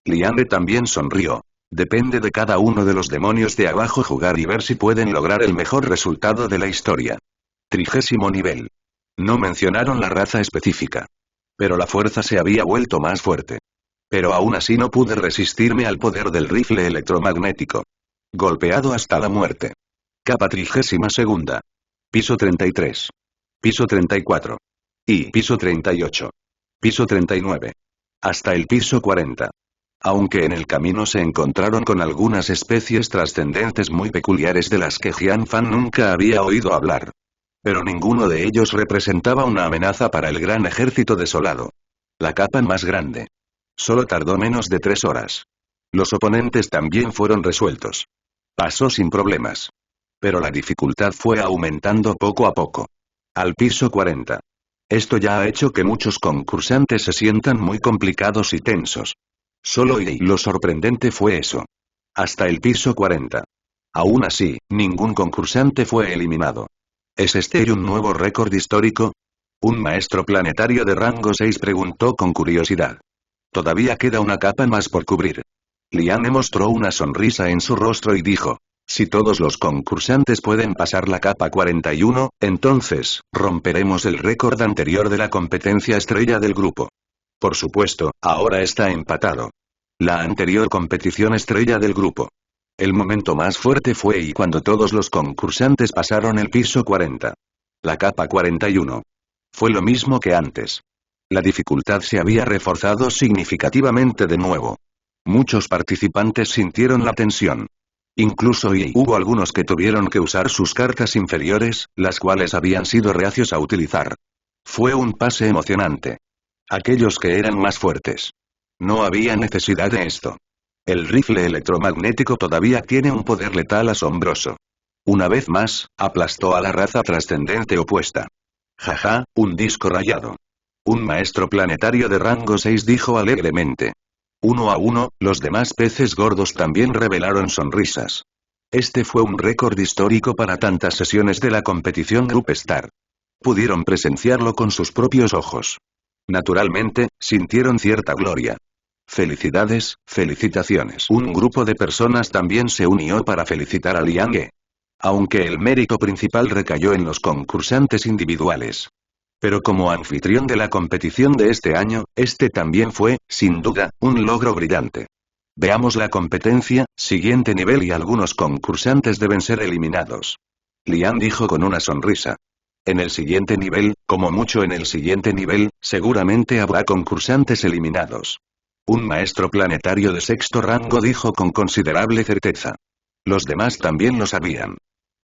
Liane también sonrió. Depende de cada uno de los demonios de abajo jugar y ver si pueden lograr el mejor resultado de la historia. 30º nivel. No mencionaron la raza específica. Pero la fuerza se había vuelto más fuerte. Pero aún así no pude resistirme al poder del rifle electromagnético. Golpeado hasta la muerte. Capa 32ª. Piso 33. Piso 34. Y piso 38. Piso 39. Hasta el piso 40. Aunque en el camino se encontraron con algunas especies trascendentes muy peculiares de las que Jian Fan nunca había oído hablar. Pero ninguno de ellos representaba una amenaza para el gran ejército desolado. La capa más grande. Solo tardó menos de 3 horas. Los oponentes también fueron resueltos. Pasó sin problemas. Pero la dificultad fue aumentando poco a poco. Al piso 40. Esto ya ha hecho que muchos concursantes se sientan muy complicados y tensos. Solo lo sorprendente fue eso. Hasta el piso 40. Aún así, ningún concursante fue eliminado. ¿Es este un nuevo récord histórico? Un maestro planetario de rango 6 preguntó con curiosidad. Todavía queda una capa más por cubrir. Liane mostró una sonrisa en su rostro y dijo. Si todos los concursantes pueden pasar la capa 41, entonces, romperemos el récord anterior de la competencia estrella del grupo. Por supuesto, ahora está empatado. La anterior competición estrella del grupo. El momento más fuerte fue cuando todos los concursantes pasaron el piso 40. La capa 41. Fue lo mismo que antes. La dificultad se había reforzado significativamente de nuevo. Muchos participantes sintieron la tensión. Incluso hubo algunos que tuvieron que usar sus cartas inferiores, las cuales habían sido reacios a utilizar. Fue un pase emocionante. Aquellos que eran más fuertes. No había necesidad de esto. El rifle electromagnético todavía tiene un poder letal asombroso. Una vez más, aplastó a la raza trascendente opuesta. Jaja, un disco rayado. Un maestro planetario de rango 6 dijo alegremente. 1-1, los demás peces gordos también revelaron sonrisas. Este fue un récord histórico para tantas sesiones de la competición Group Star. Pudieron presenciarlo con sus propios ojos. Naturalmente, sintieron cierta gloria. Felicidades, felicitaciones. Un grupo de personas también se unió para felicitar a Liang. Aunque el mérito principal recayó en los concursantes individuales. Pero como anfitrión de la competición de este año, este también fue, sin duda, un logro brillante. Veamos la competencia, siguiente nivel y algunos concursantes deben ser eliminados. Liang dijo con una sonrisa. En el siguiente nivel, como mucho en el siguiente nivel, seguramente habrá concursantes eliminados. Un maestro planetario de sexto rango dijo con considerable certeza. Los demás también lo sabían.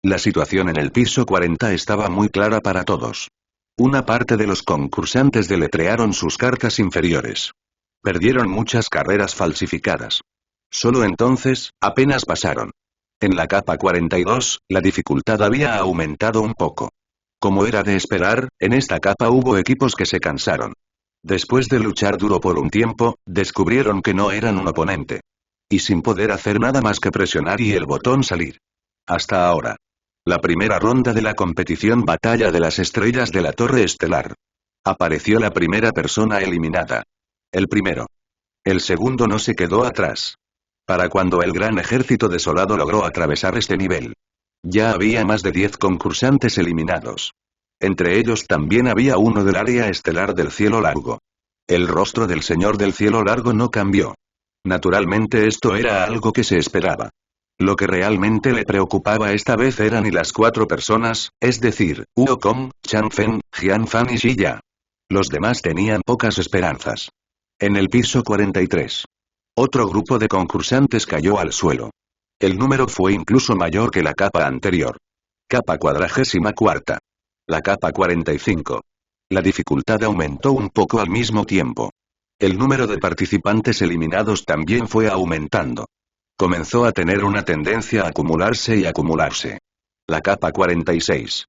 La situación en el piso 40 estaba muy clara para todos. Una parte de los concursantes deletrearon sus cartas inferiores. Perdieron muchas carreras falsificadas. Solo entonces, apenas pasaron. En la capa 42, la dificultad había aumentado un poco. Como era de esperar, en esta capa hubo equipos que se cansaron. Después de luchar duro por un tiempo, descubrieron que no eran un oponente. Y sin poder hacer nada más que presionar y el botón salir. Hasta ahora. La primera ronda de la competición Batalla de las Estrellas de la Torre Estelar. Apareció la primera persona eliminada. El primero. El segundo no se quedó atrás. Para cuando el gran ejército desolado logró atravesar este nivel. Ya había más de 10 concursantes eliminados. Entre ellos también había uno del área estelar del cielo largo. El rostro del señor del cielo largo no cambió. Naturalmente esto era algo que se esperaba. Lo que realmente le preocupaba esta vez eran y las 4 personas, es decir, Wukong, Changfen, Jianfan y Shiya. Los demás tenían pocas esperanzas. En el piso 43. Otro grupo de concursantes cayó al suelo. El número fue incluso mayor que la capa anterior. Capa 44. La capa 45. La dificultad aumentó un poco al mismo tiempo. El número de participantes eliminados también fue aumentando. Comenzó a tener una tendencia a acumularse y acumularse. La capa 46.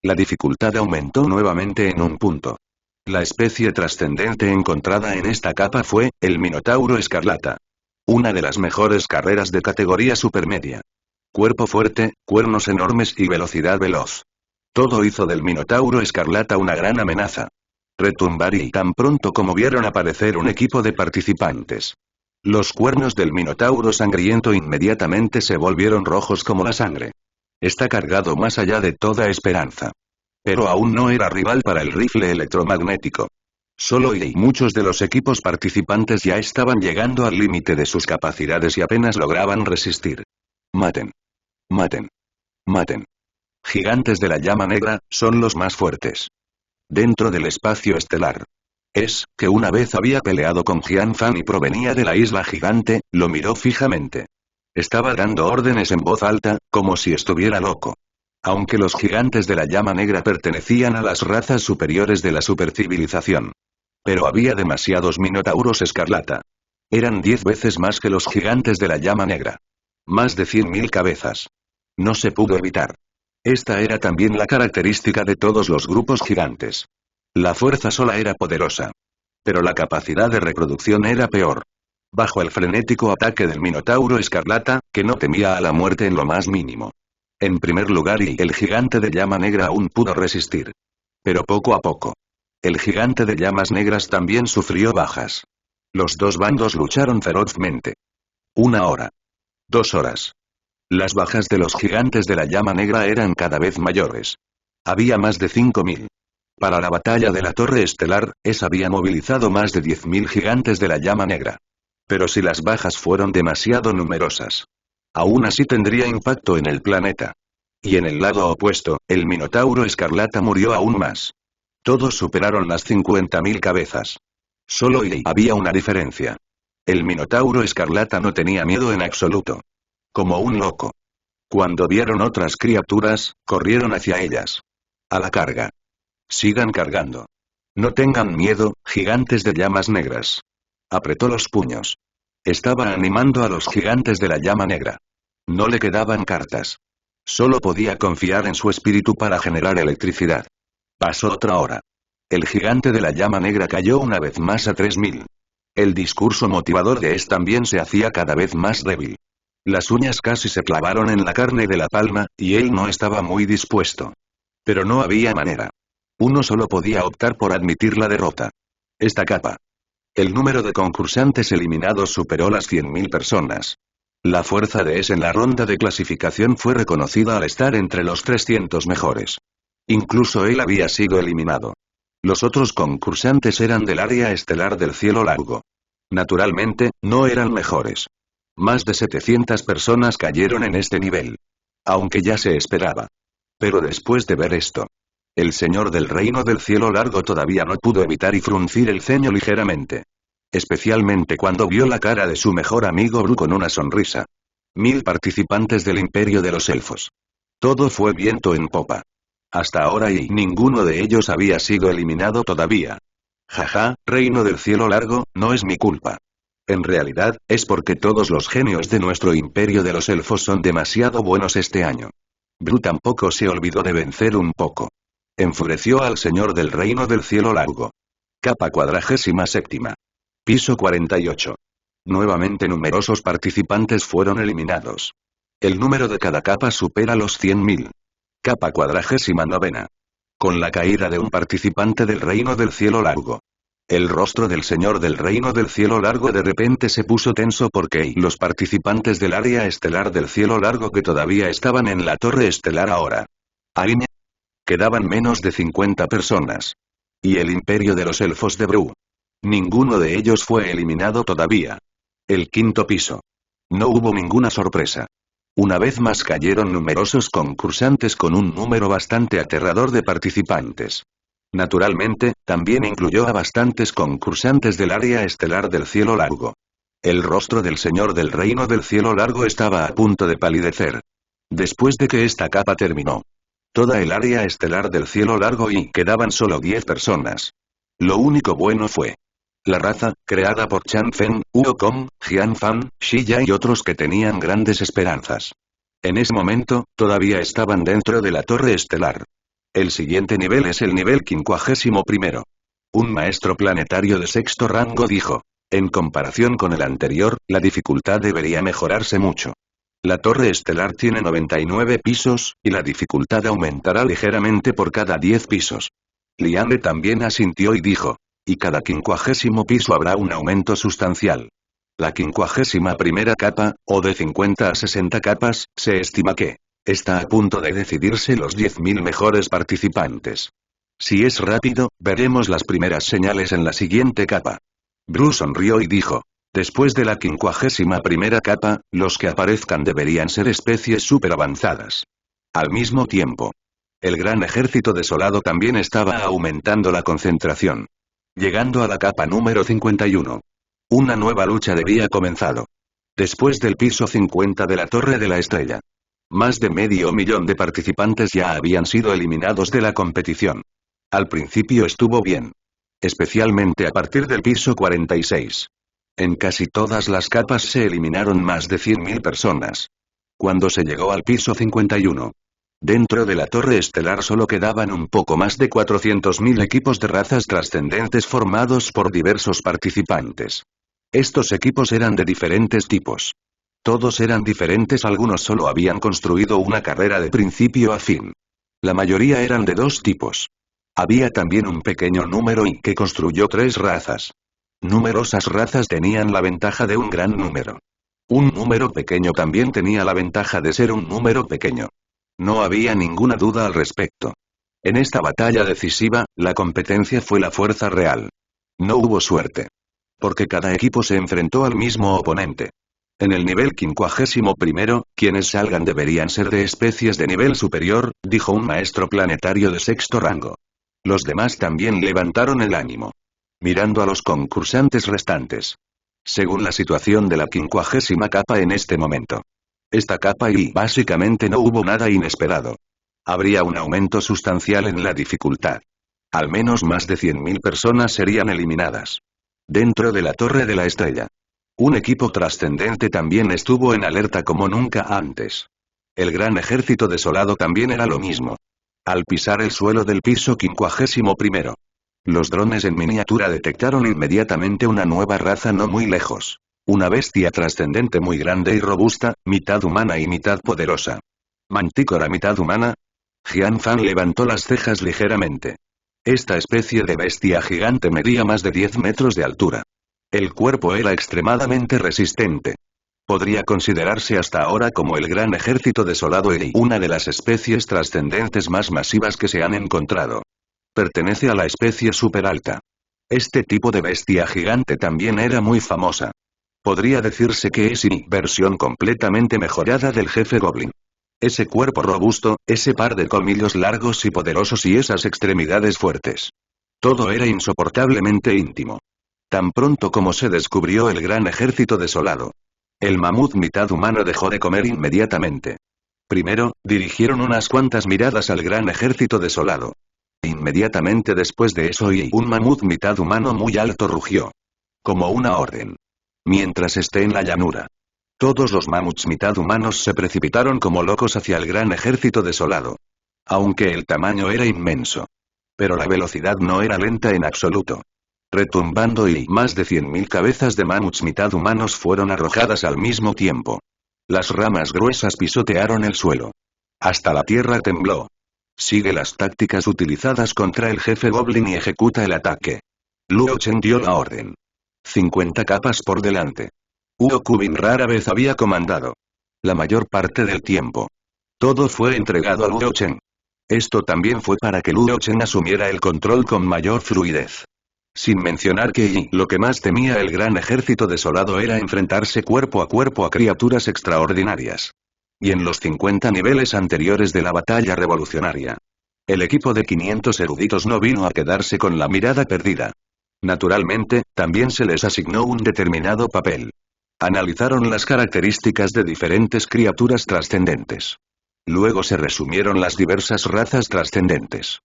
La dificultad aumentó nuevamente en un punto. La especie trascendente encontrada en esta capa fue, el Minotauro Escarlata. Una de las mejores carreras de categoría supermedia. Cuerpo fuerte, cuernos enormes y velocidad veloz. Todo hizo del Minotauro Escarlata una gran amenaza. Retumbar y tan pronto como vieron aparecer un equipo de participantes. Los cuernos del Minotauro sangriento inmediatamente se volvieron rojos como la sangre. Está cargado más allá de toda esperanza. Pero aún no era rival para el rifle electromagnético. Solo y muchos de los equipos participantes ya estaban llegando al límite de sus capacidades y apenas lograban resistir. Maten. Maten. Maten. Gigantes de la llama negra, son los más fuertes. Dentro del espacio estelar. Es, que una vez había peleado con Jianfan y provenía de la isla gigante, lo miró fijamente. Estaba dando órdenes en voz alta, como si estuviera loco. Aunque los gigantes de la llama negra pertenecían a las razas superiores de la supercivilización. Pero había demasiados minotauros escarlata. Eran 10 veces más que los gigantes de la llama negra. Más de 100.000 cabezas. No se pudo evitar. Esta era también la característica de todos los grupos gigantes. La fuerza sola era poderosa. Pero la capacidad de reproducción era peor. Bajo el frenético ataque del Minotauro Escarlata, que no temía a la muerte en lo más mínimo. En primer lugar el gigante de llama negra aún pudo resistir. Pero poco a poco. El gigante de llamas negras también sufrió bajas. Los dos bandos lucharon ferozmente. 1 hora. 2 horas. Las bajas de los gigantes de la llama negra eran cada vez mayores. Había más de 5.000. Para la batalla de la Torre Estelar, había movilizado más de 10.000 gigantes de la llama negra. Pero si las bajas fueron demasiado numerosas, aún así tendría impacto en el planeta. Y en el lado opuesto, el Minotauro Escarlata murió aún más. Todos superaron las 50.000 cabezas. Solo había una diferencia. El Minotauro Escarlata no tenía miedo en absoluto. Como un loco. Cuando vieron otras criaturas, corrieron hacia ellas. A la carga. Sigan cargando. No tengan miedo, gigantes de llamas negras. Apretó los puños. Estaba animando a los gigantes de la llama negra. No le quedaban cartas. Solo podía confiar en su espíritu para generar electricidad. Pasó otra hora. El gigante de la llama negra cayó una vez más a 3.000. El discurso motivador de también se hacía cada vez más débil. Las uñas casi se clavaron en la carne de la palma, y él no estaba muy dispuesto. Pero no había manera. Uno solo podía optar por admitir la derrota. Esta capa. El número de concursantes eliminados superó las 100.000 personas. La fuerza de en la ronda de clasificación fue reconocida al estar entre los 300 mejores. Incluso él había sido eliminado. Los otros concursantes eran del área estelar del cielo largo. Naturalmente, no eran mejores. Más de 700 personas cayeron en este nivel. Aunque ya se esperaba. Pero después de ver esto, el señor del reino del cielo largo todavía no pudo evitar y fruncir el ceño ligeramente. Especialmente cuando vio la cara de su mejor amigo Bru con una sonrisa. 1000 participantes del imperio de los elfos. Todo fue viento en popa. Hasta ahora ninguno de ellos había sido eliminado todavía. Jaja, reino del cielo largo, no es mi culpa. En realidad, es porque todos los genios de nuestro imperio de los elfos son demasiado buenos este año. Bru tampoco se olvidó de vencer un poco. Enfureció al señor del reino del cielo largo. Capa 47. Piso 48. Nuevamente numerosos participantes fueron eliminados. El número de cada capa supera los 100.000. Capa 49. Con la caída de un participante del Reino del Cielo Largo. El rostro del señor del Reino del Cielo Largo de repente se puso tenso porque los participantes del área estelar del Cielo Largo que todavía estaban en la torre estelar ahora. Ariña. Quedaban menos de 50 personas. Y el imperio de los elfos de Bru. Ninguno de ellos fue eliminado todavía. El quinto piso. No hubo ninguna sorpresa. Una vez más cayeron numerosos concursantes con un número bastante aterrador de participantes. Naturalmente, también incluyó a bastantes concursantes del área estelar del Cielo Largo. El rostro del señor del Reino del Cielo Largo estaba a punto de palidecer. Después de que esta capa terminó. Toda el área estelar del Cielo Largo y quedaban solo 10 personas. Lo único bueno fue la raza, creada por Chan Fen, Wukong, Jian Fan, Shiya y otros que tenían grandes esperanzas. En ese momento, todavía estaban dentro de la torre estelar. El siguiente nivel es el nivel 51. Un maestro planetario de sexto rango dijo. En comparación con el anterior, la dificultad debería mejorarse mucho. La torre estelar tiene 99 pisos, y la dificultad aumentará ligeramente por cada 10 pisos. Liane también asintió y dijo. Y cada 50 piso habrá un aumento sustancial. La 51 capa, o de 50 a 60 capas, se estima que está a punto de decidirse los 10.000 mejores participantes. Si es rápido, veremos las primeras señales en la siguiente capa. Bru sonrió y dijo. Después de la 51 capa, los que aparezcan deberían ser especies súper avanzadas. Al mismo tiempo, el gran ejército desolado también estaba aumentando la concentración. Llegando a la capa número 51. Una nueva lucha había comenzado. Después del piso 50 de la Torre de la Estrella. Más de 500.000 de participantes ya habían sido eliminados de la competición. Al principio estuvo bien. Especialmente a partir del piso 46. En casi todas las capas se eliminaron más de 100.000 personas. Cuando se llegó al piso 51. Dentro de la torre estelar solo quedaban un poco más de 400.000 equipos de razas trascendentes formados por diversos participantes. Estos equipos eran de diferentes tipos. Todos eran diferentes, algunos solo habían construido una carrera de principio a fin. La mayoría eran de dos tipos. Había también un pequeño número y que construyó 3 razas. Numerosas razas tenían la ventaja de un gran número. Un número pequeño también tenía la ventaja de ser un número pequeño. No había ninguna duda al respecto. En esta batalla decisiva, la competencia fue la fuerza real. No hubo suerte. Porque cada equipo se enfrentó al mismo oponente. En el nivel 51, quienes salgan deberían ser de especies de nivel superior, dijo un maestro planetario de sexto rango. Los demás también levantaron el ánimo. Mirando a los concursantes restantes. Según la situación de la 50 capa en este momento. Esta capa y básicamente no hubo nada inesperado. Habría un aumento sustancial en la dificultad. Al menos más de 100.000 personas serían eliminadas. Dentro de la Torre de la Estrella. Un equipo trascendente también estuvo en alerta como nunca antes. El gran ejército desolado también era lo mismo. Al pisar el suelo del piso 51. Los drones en miniatura detectaron inmediatamente una nueva raza no muy lejos. Una bestia trascendente muy grande y robusta, mitad humana y mitad poderosa. ¿Mantícora mitad humana? Jian Fan levantó las cejas ligeramente. Esta especie de bestia gigante medía más de 10 metros de altura. El cuerpo era extremadamente resistente. Podría considerarse hasta ahora como el gran ejército desolado y una de las especies trascendentes más masivas que se han encontrado. Pertenece a la especie super alta. Este tipo de bestia gigante también era muy famosa. Podría decirse que es una versión completamente mejorada del jefe Goblin. Ese cuerpo robusto, ese par de colmillos largos y poderosos y esas extremidades fuertes. Todo era insoportablemente íntimo. Tan pronto como se descubrió el gran ejército desolado. El mamut mitad humano dejó de comer inmediatamente. Primero, dirigieron unas cuantas miradas al gran ejército desolado. Inmediatamente después de eso un mamut mitad humano muy alto rugió. Como una orden. Mientras esté en la llanura. Todos los mamuts mitad humanos se precipitaron como locos hacia el gran ejército desolado. Aunque el tamaño era inmenso. Pero la velocidad no era lenta en absoluto. retumbando y más de 100.000 cabezas de mamuts mitad humanos fueron arrojadas al mismo tiempo. Las ramas gruesas pisotearon el suelo. Hasta la tierra tembló. Sigue las tácticas utilizadas contra el jefe Goblin y ejecuta el ataque. Luo Chen dio la orden. 50 capas por delante. Huo Kubin rara vez había comandado. La mayor parte del tiempo. Todo fue entregado a Luo Chen. Esto también fue para que Luo Chen asumiera el control con mayor fluidez. Sin mencionar que lo que más temía el gran ejército desolado era enfrentarse cuerpo a cuerpo a criaturas extraordinarias. Y en los 50 niveles anteriores de la batalla revolucionaria. El equipo de 500 eruditos no vino a quedarse con la mirada perdida. Naturalmente, también se les asignó un determinado papel. Analizaron las características de diferentes criaturas trascendentes. Luego se resumieron las diversas razas trascendentes.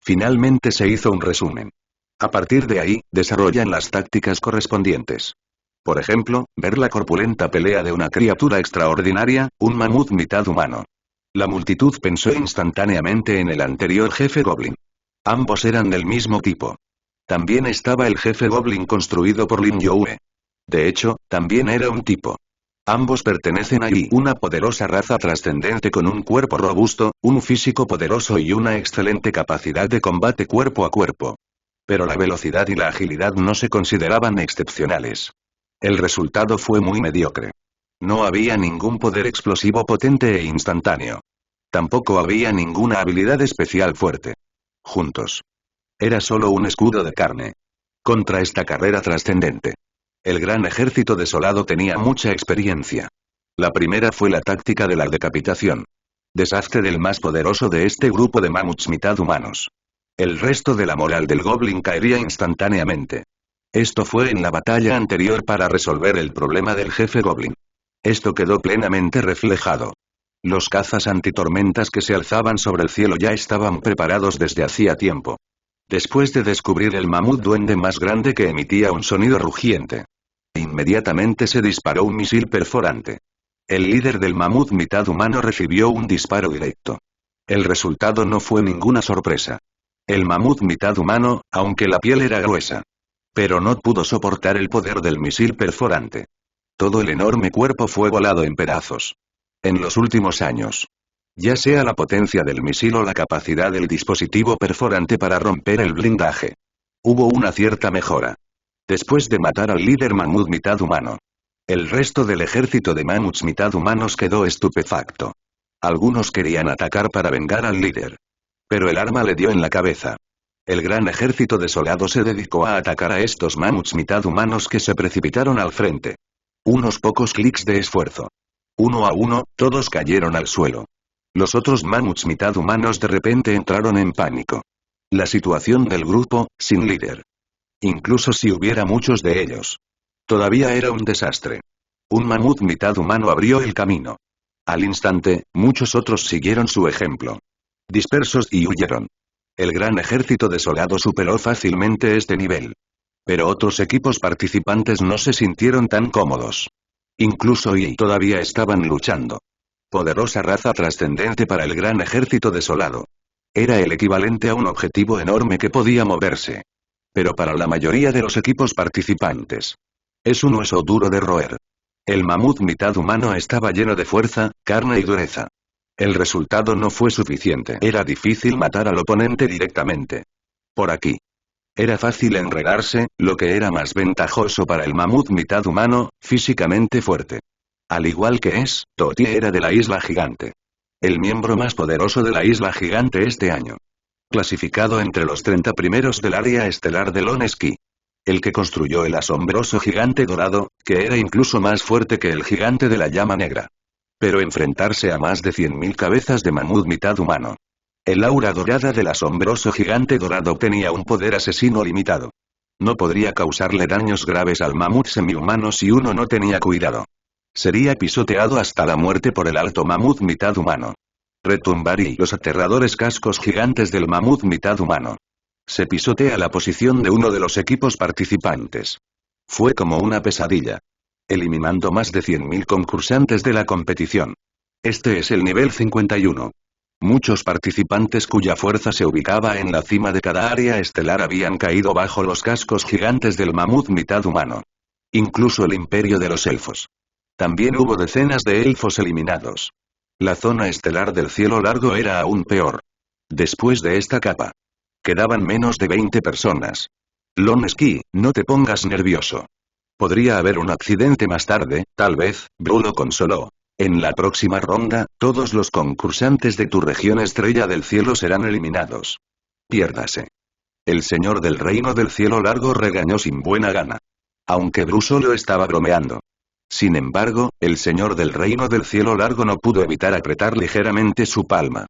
Finalmente se hizo un resumen. A partir de ahí, desarrollan las tácticas correspondientes. Por ejemplo, ver la corpulenta pelea de una criatura extraordinaria, un mamut mitad humano. La multitud pensó instantáneamente en el anterior jefe Goblin. Ambos eran del mismo tipo. También estaba el jefe Goblin construido por Lin Youe. De hecho, también era un tipo. Ambos pertenecen a una poderosa raza trascendente con un cuerpo robusto, un físico poderoso y una excelente capacidad de combate cuerpo a cuerpo. Pero la velocidad y la agilidad no se consideraban excepcionales. El resultado fue muy mediocre. No había ningún poder explosivo potente e instantáneo. Tampoco había ninguna habilidad especial fuerte. Juntos. Era solo un escudo de carne. Contra esta carrera trascendente. El gran ejército desolado tenía mucha experiencia. La primera fue la táctica de la decapitación. Deshazte del más poderoso de este grupo de mamuts mitad humanos. El resto de la moral del Goblin caería instantáneamente. Esto fue en la batalla anterior para resolver el problema del jefe Goblin. Esto quedó plenamente reflejado. Los cazas antitormentas que se alzaban sobre el cielo ya estaban preparados desde hacía tiempo. Después de descubrir el mamut duende más grande que emitía un sonido rugiente. Inmediatamente se disparó un misil perforante. El líder del mamut mitad humano recibió un disparo directo. El resultado no fue ninguna sorpresa. El mamut mitad humano, aunque la piel era gruesa. Pero no pudo soportar el poder del misil perforante. Todo el enorme cuerpo fue volado en pedazos. En los últimos años. Ya sea la potencia del misil o la capacidad del dispositivo perforante para romper el blindaje. Hubo una cierta mejora. Después de matar al líder mamut mitad humano. El resto del ejército de mamuts mitad humanos quedó estupefacto. Algunos querían atacar para vengar al líder. Pero el arma le dio en la cabeza. El gran ejército desolado se dedicó a atacar a estos mamuts mitad humanos que se precipitaron al frente. Unos pocos clics de esfuerzo. Uno a uno, todos cayeron al suelo. Los otros mamuts mitad humanos de repente entraron en pánico. La situación del grupo, sin líder. Incluso si hubiera muchos de ellos. Todavía era un desastre. Un mamut mitad humano abrió el camino. Al instante, muchos otros siguieron su ejemplo. Dispersos y huyeron. El gran ejército desolado superó fácilmente este nivel. Pero otros equipos participantes no se sintieron tan cómodos. Incluso todavía estaban luchando. Poderosa raza trascendente para el gran ejército desolado. Era el equivalente a un objetivo enorme que podía moverse. Pero para la mayoría de los equipos participantes. Es un hueso duro de roer. El mamut mitad humano estaba lleno de fuerza, carne y dureza. El resultado no fue suficiente. Era difícil matar al oponente directamente. Por aquí. Era fácil enredarse, lo que era más ventajoso para el mamut mitad humano, físicamente fuerte. Al igual que Toti era de la isla gigante. El miembro más poderoso de la isla gigante este año. Clasificado entre los 30 primeros del área estelar de Loneski. El que construyó el asombroso gigante dorado, que era incluso más fuerte que el gigante de la llama negra. Pero enfrentarse a más de 100.000 cabezas de mamut mitad humano. El aura dorada del asombroso gigante dorado tenía un poder asesino limitado. No podría causarle daños graves al mamut semihumano si uno no tenía cuidado. Sería pisoteado hasta la muerte por el alto mamut mitad humano. Retumbar y los aterradores cascos gigantes del mamut mitad humano. Se pisotea la posición de uno de los equipos participantes. Fue como una pesadilla. Eliminando más de 100.000 concursantes de la competición. Este es el nivel 51. Muchos participantes cuya fuerza se ubicaba en la cima de cada área estelar habían caído bajo los cascos gigantes del mamut mitad humano. Incluso el imperio de los elfos. También hubo decenas de elfos eliminados. La zona estelar del cielo largo era aún peor. Después de esta capa, quedaban menos de 20 personas. Lonsky, no te pongas nervioso. Podría haber un accidente más tarde, tal vez, Bru lo consoló. En la próxima ronda, todos los concursantes de tu región estrella del cielo serán eliminados. Piérdase. El señor del reino del cielo largo regañó sin buena gana. Aunque Bru solo estaba bromeando. Sin embargo, el señor del reino del cielo largo no pudo evitar apretar ligeramente su palma.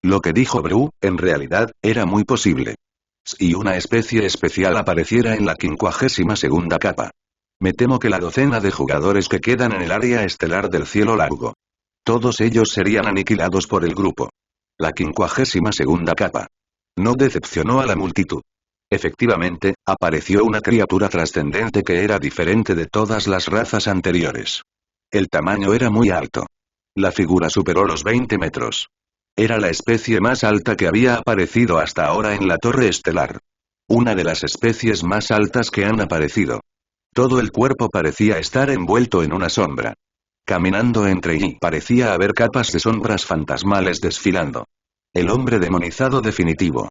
Lo que dijo Bru, en realidad, era muy posible. Si una especie especial apareciera en la 52ª capa. Me temo que la docena de jugadores que quedan en el área estelar del cielo largo. Todos ellos serían aniquilados por el grupo. La 52ª capa. No decepcionó a la multitud. Efectivamente, apareció una criatura trascendente que era diferente de todas las razas anteriores. El tamaño era muy alto. La figura superó los 20 metros. Era la especie más alta que había aparecido hasta ahora en la torre estelar. Una de las especies más altas que han aparecido. Todo el cuerpo parecía estar envuelto en una sombra. Caminando entre y parecía haber capas de sombras fantasmales desfilando. El hombre demonizado definitivo.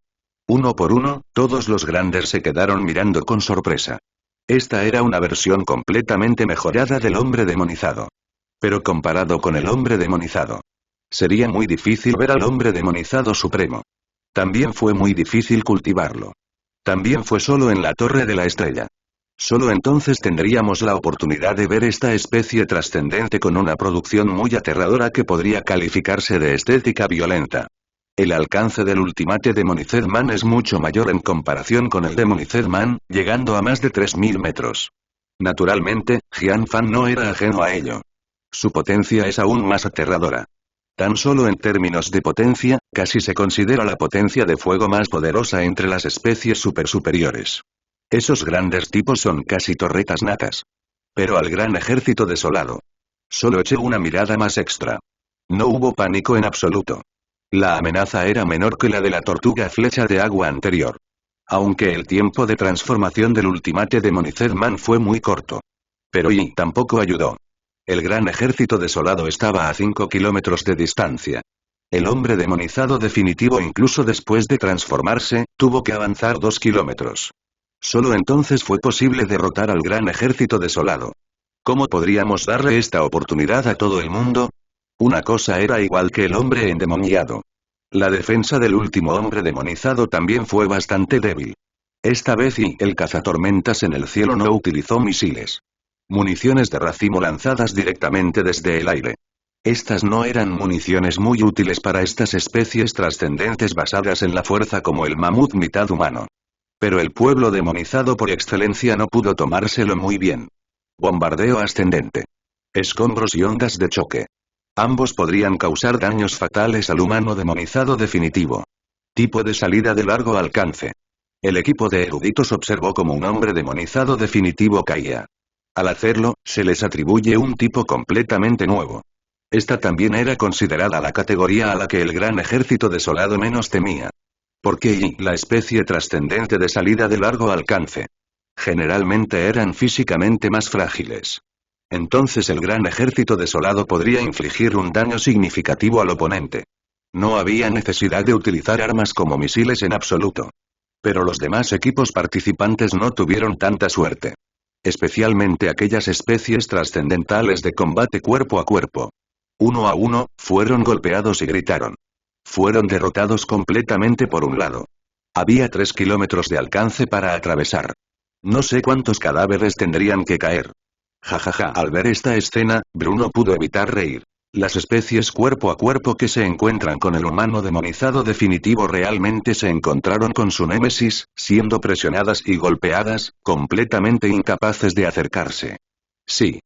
Uno por uno, todos los grandes se quedaron mirando con sorpresa. Esta era una versión completamente mejorada del hombre demonizado. Pero comparado con el hombre demonizado, sería muy difícil ver al hombre demonizado supremo. También fue muy difícil cultivarlo. También fue solo en la Torre de la Estrella. Solo entonces tendríamos la oportunidad de ver esta especie trascendente con una producción muy aterradora que podría calificarse de estética violenta. El alcance del Ultimate Demonized Man es mucho mayor en comparación con el Demonized Man, llegando a más de 3000 metros. Naturalmente, Jian Fan no era ajeno a ello. Su potencia es aún más aterradora. Tan solo en términos de potencia, casi se considera la potencia de fuego más poderosa entre las especies superiores. Esos grandes tipos son casi torretas natas. Pero al gran ejército desolado. Solo eché una mirada más extra. No hubo pánico en absoluto. La amenaza era menor que la de la tortuga flecha de agua anterior. Aunque el tiempo de transformación del Ultimate Demonized Man fue muy corto. Pero y tampoco ayudó. El gran ejército desolado estaba a 5 kilómetros de distancia. El hombre demonizado definitivo incluso después de transformarse, tuvo que avanzar 2 kilómetros. Solo entonces fue posible derrotar al gran ejército desolado. ¿Cómo podríamos darle esta oportunidad a todo el mundo? Una cosa era igual que el hombre endemoniado. La defensa del último hombre demonizado también fue bastante débil. Esta vez y el cazatormentas en el cielo no utilizó misiles. Municiones de racimo lanzadas directamente desde el aire. Estas no eran municiones muy útiles para estas especies trascendentes basadas en la fuerza como el mamut mitad humano. Pero el pueblo demonizado por excelencia no pudo tomárselo muy bien. Bombardeo ascendente. Escombros y ondas de choque. Ambos podrían causar daños fatales al humano demonizado definitivo. Tipo de salida de largo alcance. El equipo de eruditos observó como un hombre demonizado definitivo caía. Al hacerlo, se les atribuye un tipo completamente nuevo. Esta también era considerada la categoría a la que el gran ejército desolado menos temía. Porque la especie trascendente de salida de largo alcance. Generalmente eran físicamente más frágiles. Entonces el gran ejército desolado podría infligir un daño significativo al oponente. No había necesidad de utilizar armas como misiles en absoluto. Pero los demás equipos participantes no tuvieron tanta suerte. Especialmente aquellas especies trascendentales de combate cuerpo a cuerpo. Uno a uno, fueron golpeados y gritaron. Fueron derrotados completamente por un lado. Había 3 kilómetros de alcance para atravesar. No sé cuántos cadáveres tendrían que caer. Jajaja. Al ver esta escena, Bruno pudo evitar reír. Las especies cuerpo a cuerpo que se encuentran con el humano demonizado definitivo realmente se encontraron con su némesis, siendo presionadas y golpeadas, completamente incapaces de acercarse. Sí.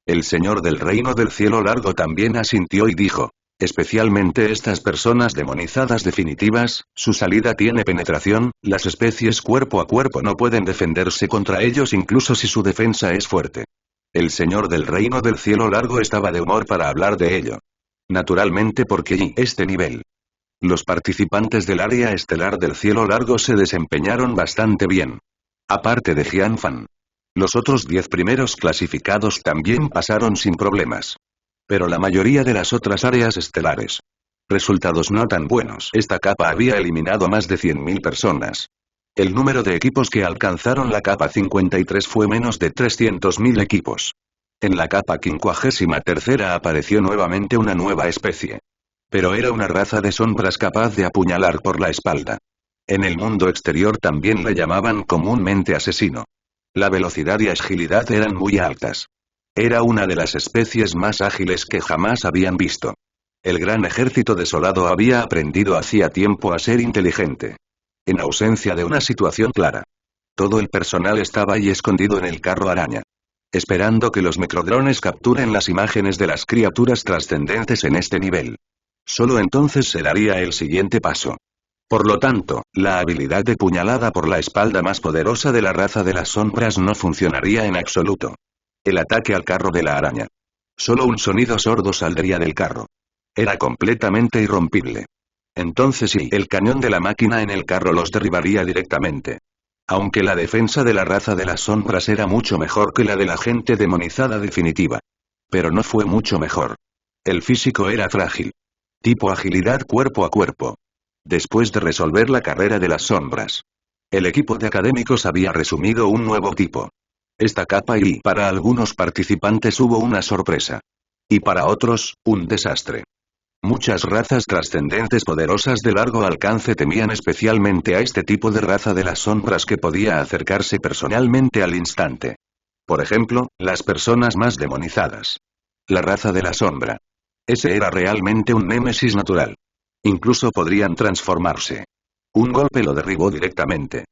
El señor del reino del cielo largo también asintió y dijo. Especialmente estas personas demonizadas definitivas, su salida tiene penetración, las especies cuerpo a cuerpo no pueden defenderse contra ellos incluso si su defensa es fuerte. El señor del reino del cielo largo estaba de humor para hablar de ello. Naturalmente porque este nivel. Los participantes del área estelar del cielo largo se desempeñaron bastante bien. Aparte de Jian Fan. Los otros 10 primeros clasificados también pasaron sin problemas. Pero la mayoría de las otras áreas estelares. Resultados no tan buenos. Esta capa había eliminado más de 100.000 personas. El número de equipos que alcanzaron la capa 53 fue menos de 300.000 equipos. En la capa 53 apareció nuevamente una nueva especie. Pero era una raza de sombras capaz de apuñalar por la espalda. En el mundo exterior también la llamaban comúnmente asesino. La velocidad y agilidad eran muy altas. Era una de las especies más ágiles que jamás habían visto. El gran ejército desolado había aprendido hacía tiempo a ser inteligente. En ausencia de una situación clara. Todo el personal estaba ahí escondido en el carro araña. Esperando que los microdrones capturen las imágenes de las criaturas trascendentes en este nivel. Solo entonces se daría el siguiente paso. Por lo tanto, la habilidad de puñalada por la espalda más poderosa de la raza de las sombras no funcionaría en absoluto. El ataque al carro de la araña. Solo un sonido sordo saldría del carro. Era completamente irrompible. Entonces sí, el cañón de la máquina en el carro los derribaría directamente. Aunque la defensa de la raza de las sombras era mucho mejor que la de la gente demonizada definitiva. Pero no fue mucho mejor. El físico era frágil. Tipo agilidad cuerpo a cuerpo. Después de resolver la carrera de las sombras. El equipo de académicos había resumido un nuevo tipo. Esta capa y para algunos participantes hubo una sorpresa. Y para otros, un desastre. Muchas razas trascendentes poderosas de largo alcance temían especialmente a este tipo de raza de las sombras que podía acercarse personalmente al instante. Por ejemplo, las personas más demonizadas. La raza de la sombra. Ese era realmente un némesis natural. Incluso podrían transformarse. Un golpe lo derribó directamente.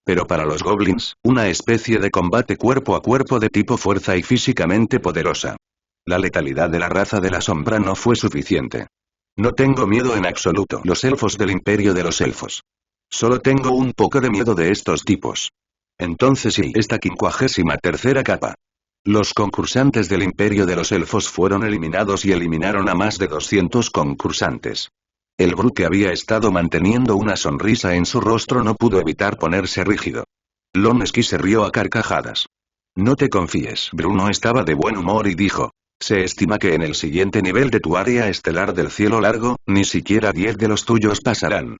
Pero para los goblins, una especie de combate cuerpo a cuerpo de tipo fuerza y físicamente poderosa. La letalidad de la raza de la sombra no fue suficiente. No tengo miedo en absoluto. Los elfos del imperio de los elfos. Solo tengo un poco de miedo de estos tipos. Entonces sí, esta 53 capa. Los concursantes del imperio de los elfos fueron eliminados y eliminaron a más de 200 concursantes. El Gru que había estado manteniendo una sonrisa en su rostro no pudo evitar ponerse rígido. Lonsky se rió a carcajadas. No te confíes. Bruno estaba de buen humor y dijo. Se estima que en el siguiente nivel de tu área estelar del cielo largo, ni siquiera 10 de los tuyos pasarán.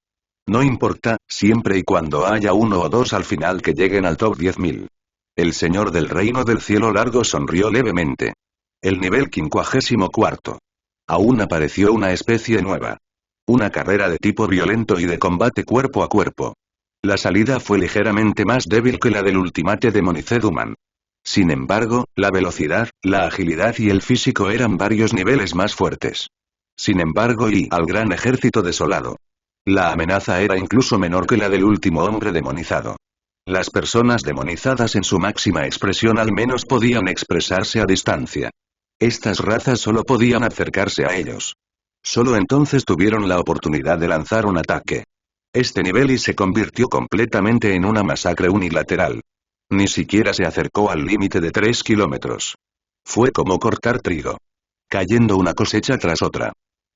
No importa, siempre y cuando haya uno o dos al final que lleguen al top 10.000. El señor del reino del cielo largo sonrió levemente. El nivel 54. Aún apareció una especie nueva. Una carrera de tipo violento y de combate cuerpo a cuerpo. La salida fue ligeramente más débil que la del Ultimate Demoniced Human. Sin embargo, la velocidad, la agilidad y el físico eran varios niveles más fuertes. Sin embargo y al gran ejército desolado. La amenaza era incluso menor que la del último hombre demonizado. Las personas demonizadas en su máxima expresión al menos podían expresarse a distancia. Estas razas solo podían acercarse a ellos. Solo entonces tuvieron la oportunidad de lanzar un ataque. Este nivel y se convirtió completamente en una masacre unilateral. Ni siquiera se acercó al límite de 3 kilómetros. Fue como cortar trigo. Cayendo una cosecha tras otra.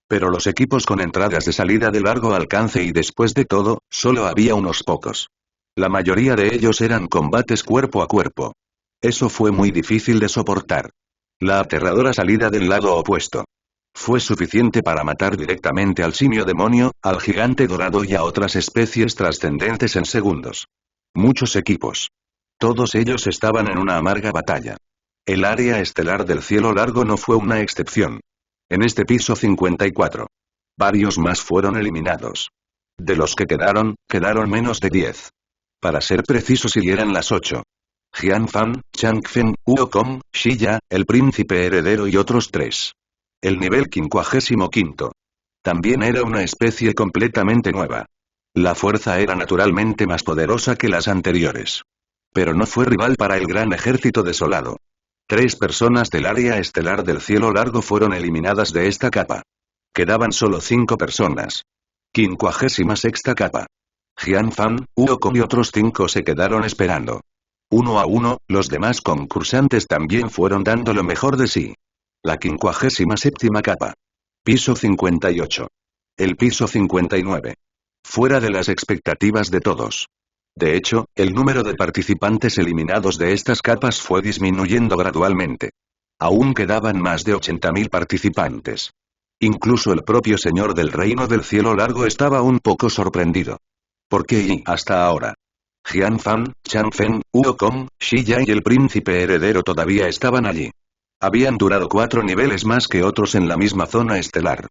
Pero los equipos con entradas de salida de largo alcance y después de todo, solo había unos pocos. La mayoría de ellos eran combates cuerpo a cuerpo. Eso fue muy difícil de soportar. La aterradora salida del lado opuesto. Fue suficiente para matar directamente al simio demonio, al gigante dorado y a otras especies trascendentes en segundos. Muchos equipos. Todos ellos estaban en una amarga batalla. El área estelar del cielo largo no fue una excepción. En este piso 54. Varios más fueron eliminados. De los que quedaron menos de 10. Para ser precisos y eran las 8. Jian Fan, Changfen, Wukong, Shiya, el príncipe heredero y otros 3. El nivel 55. También era una especie completamente nueva. La fuerza era naturalmente más poderosa que las anteriores. Pero no fue rival para el gran ejército desolado. 3 personas del área estelar del cielo largo fueron eliminadas de esta capa. Quedaban solo 5 personas. 56 capa. Jian Fan, Wukong y otros 5 se quedaron esperando. Uno a uno, los demás concursantes también fueron dando lo mejor de sí. La 57 capa. Piso 58. El piso 59. Fuera de las expectativas de todos. De hecho, el número de participantes eliminados de estas capas fue disminuyendo gradualmente. Aún quedaban más de 80.000 participantes. Incluso el propio señor del Reino del Cielo Largo estaba un poco sorprendido. ¿Por qué y hasta ahora? Jian Fan, Chang Fen, Wukong, Shi Ya y el príncipe heredero todavía estaban allí. Habían durado 4 niveles más que otros en la misma zona estelar.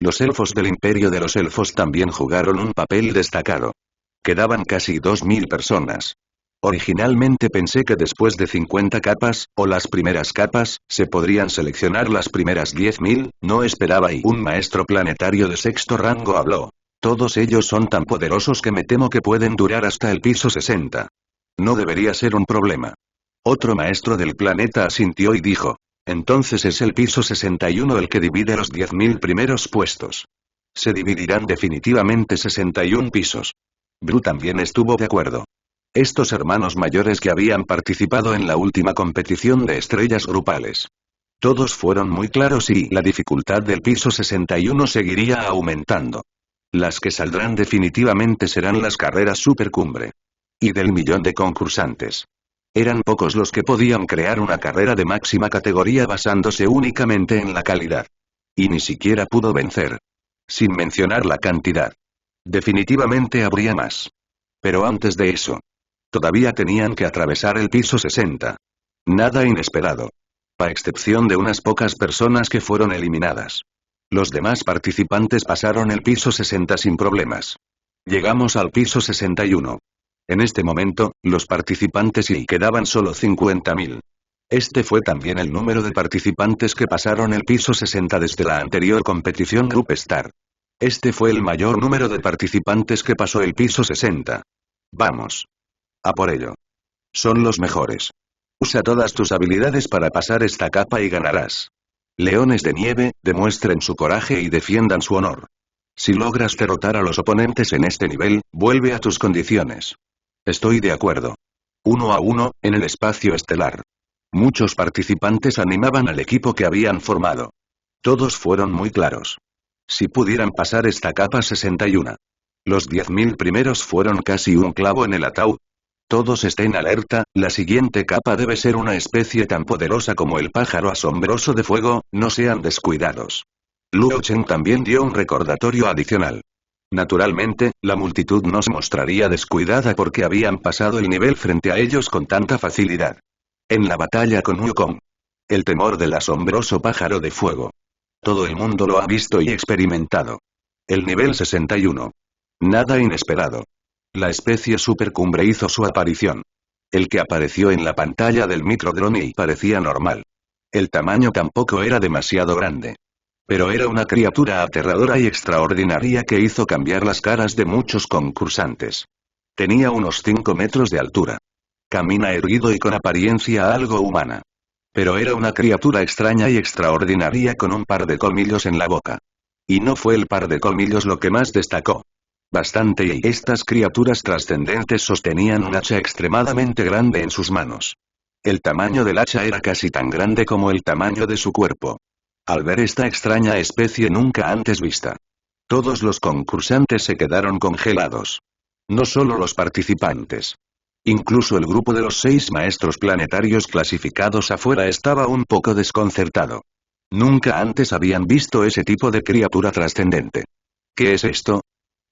Los elfos del Imperio de los Elfos también jugaron un papel destacado. Quedaban casi 2.000 personas. Originalmente pensé que después de 50 capas, o las primeras capas, se podrían seleccionar las primeras 10.000, no esperaba y un maestro planetario de sexto rango habló. Todos ellos son tan poderosos que me temo que pueden durar hasta el piso 60. No debería ser un problema. Otro maestro del planeta asintió y dijo. Entonces es el piso 61 el que divide los 10.000 primeros puestos. Se dividirán definitivamente 61 pisos. Bru también estuvo de acuerdo. Estos hermanos mayores que habían participado en la última competición de estrellas grupales. Todos fueron muy claros y la dificultad del piso 61 seguiría aumentando. Las que saldrán definitivamente serán las carreras supercumbre. Y del millón de concursantes. Eran pocos los que podían crear una carrera de máxima categoría basándose únicamente en la calidad. Y ni siquiera pudo vencer. Sin mencionar la cantidad. Definitivamente habría más. Pero antes de eso. Todavía tenían que atravesar el piso 60. Nada inesperado. A excepción de unas pocas personas que fueron eliminadas. Los demás participantes pasaron el piso 60 sin problemas. Llegamos al piso 61. En este momento, los participantes y quedaban solo 50.000. Este fue también el número de participantes que pasaron el piso 60 desde la anterior competición Group Star. Este fue el mayor número de participantes que pasó el piso 60. Vamos. A por ello. Son los mejores. Usa todas tus habilidades para pasar esta capa y ganarás. Leones de nieve, demuestren su coraje y defiendan su honor. Si logras derrotar a los oponentes en este nivel, vuelve a tus condiciones. Estoy de acuerdo. 1 a 1, en el espacio estelar. Muchos participantes animaban al equipo que habían formado. Todos fueron muy claros. Si pudieran pasar esta capa 61. Los 10.000 primeros fueron casi un clavo en el ataúd. Todos estén alerta, la siguiente capa debe ser una especie tan poderosa como el pájaro asombroso de fuego, no sean descuidados. Luo Chen también dio un recordatorio adicional. Naturalmente, la multitud no se mostraría descuidada porque habían pasado el nivel frente a ellos con tanta facilidad. En la batalla con Wukong. El temor del asombroso pájaro de fuego. Todo el mundo lo ha visto y experimentado. El nivel 61. Nada inesperado. La especie supercumbre hizo su aparición. El que apareció en la pantalla del microdrone y parecía normal. El tamaño tampoco era demasiado grande. Pero era una criatura aterradora y extraordinaria que hizo cambiar las caras de muchos concursantes. Tenía unos 5 metros de altura. Camina erguido y con apariencia algo humana. Pero era una criatura extraña y extraordinaria con un par de colmillos en la boca. Y no fue el par de colmillos lo que más destacó. Bastante y estas criaturas trascendentes sostenían un hacha extremadamente grande en sus manos. El tamaño del hacha era casi tan grande como el tamaño de su cuerpo. Al ver esta extraña especie nunca antes vista. Todos los concursantes se quedaron congelados. No solo los participantes. Incluso el grupo de los 6 maestros planetarios clasificados afuera estaba un poco desconcertado. Nunca antes habían visto ese tipo de criatura trascendente. ¿Qué es esto?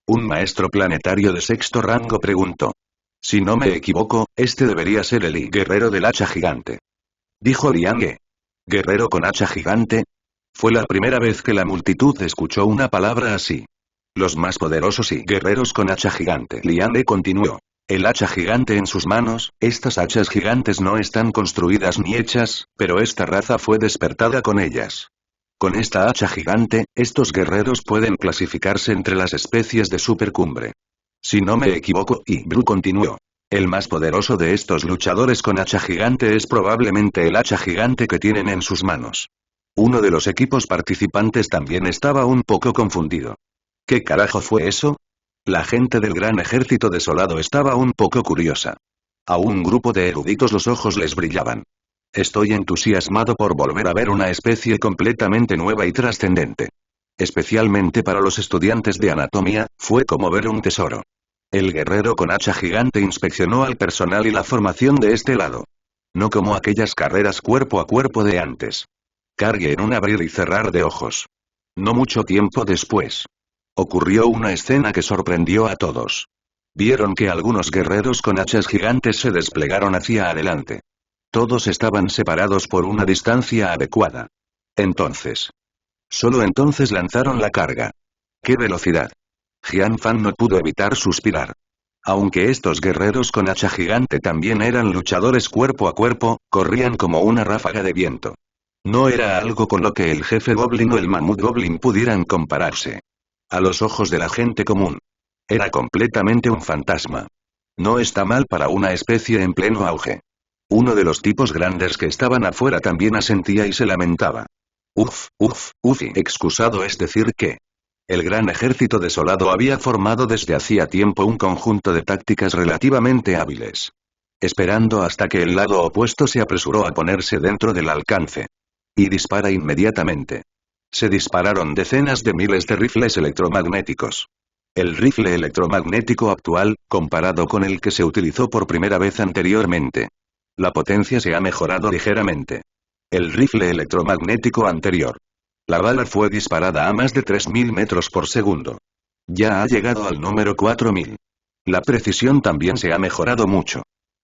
Un maestro planetario de sexto rango preguntó. Si no me equivoco, este debería ser el guerrero del hacha gigante. Dijo Liang Ge. ¿Guerrero con hacha gigante? Fue la primera vez que la multitud escuchó una palabra así. Los más poderosos y guerreros con hacha gigante. Liang Ge continuó. El hacha gigante en sus manos, estas hachas gigantes no están construidas ni hechas, pero esta raza fue despertada con ellas. Con esta hacha gigante, estos guerreros pueden clasificarse entre las especies de supercumbre. Si no me equivoco, y Bru continuó. El más poderoso de estos luchadores con hacha gigante es probablemente el hacha gigante que tienen en sus manos. Uno de los equipos participantes también estaba un poco confundido. ¿Qué carajo fue eso? La gente del gran ejército desolado estaba un poco curiosa. A un grupo de eruditos los ojos les brillaban. Estoy entusiasmado por volver a ver una especie completamente nueva y trascendente. Especialmente para los estudiantes de anatomía, fue como ver un tesoro. El guerrero con hacha gigante inspeccionó al personal y la formación de este lado. No como aquellas carreras cuerpo a cuerpo de antes. Cargue en un abrir y cerrar de ojos. No mucho tiempo después. Ocurrió una escena que sorprendió a todos. Vieron que algunos guerreros con hachas gigantes se desplegaron hacia adelante. Todos estaban separados por una distancia adecuada. Entonces. Solo entonces lanzaron la carga. ¡Qué velocidad! Jian Fan no pudo evitar suspirar. Aunque estos guerreros con hacha gigante también eran luchadores cuerpo a cuerpo, corrían como una ráfaga de viento. No era algo con lo que el jefe Goblin o el mamut Goblin pudieran compararse. A los ojos de la gente común. Era completamente un fantasma. No está mal para una especie en pleno auge. Uno de los tipos grandes que estaban afuera también asentía y se lamentaba. Y excusado es decir que el gran ejército desolado había formado desde hacía tiempo un conjunto de tácticas relativamente hábiles. Esperando hasta que el lado opuesto se apresuró a ponerse dentro del alcance. Y dispara inmediatamente. Se dispararon decenas de miles de rifles electromagnéticos. El rifle electromagnético actual, comparado con el que se utilizó por primera vez anteriormente. La potencia se ha mejorado ligeramente. El rifle electromagnético anterior. La bala fue disparada a más de 3000 metros por segundo. Ya ha llegado al número 4000. La precisión también se ha mejorado mucho.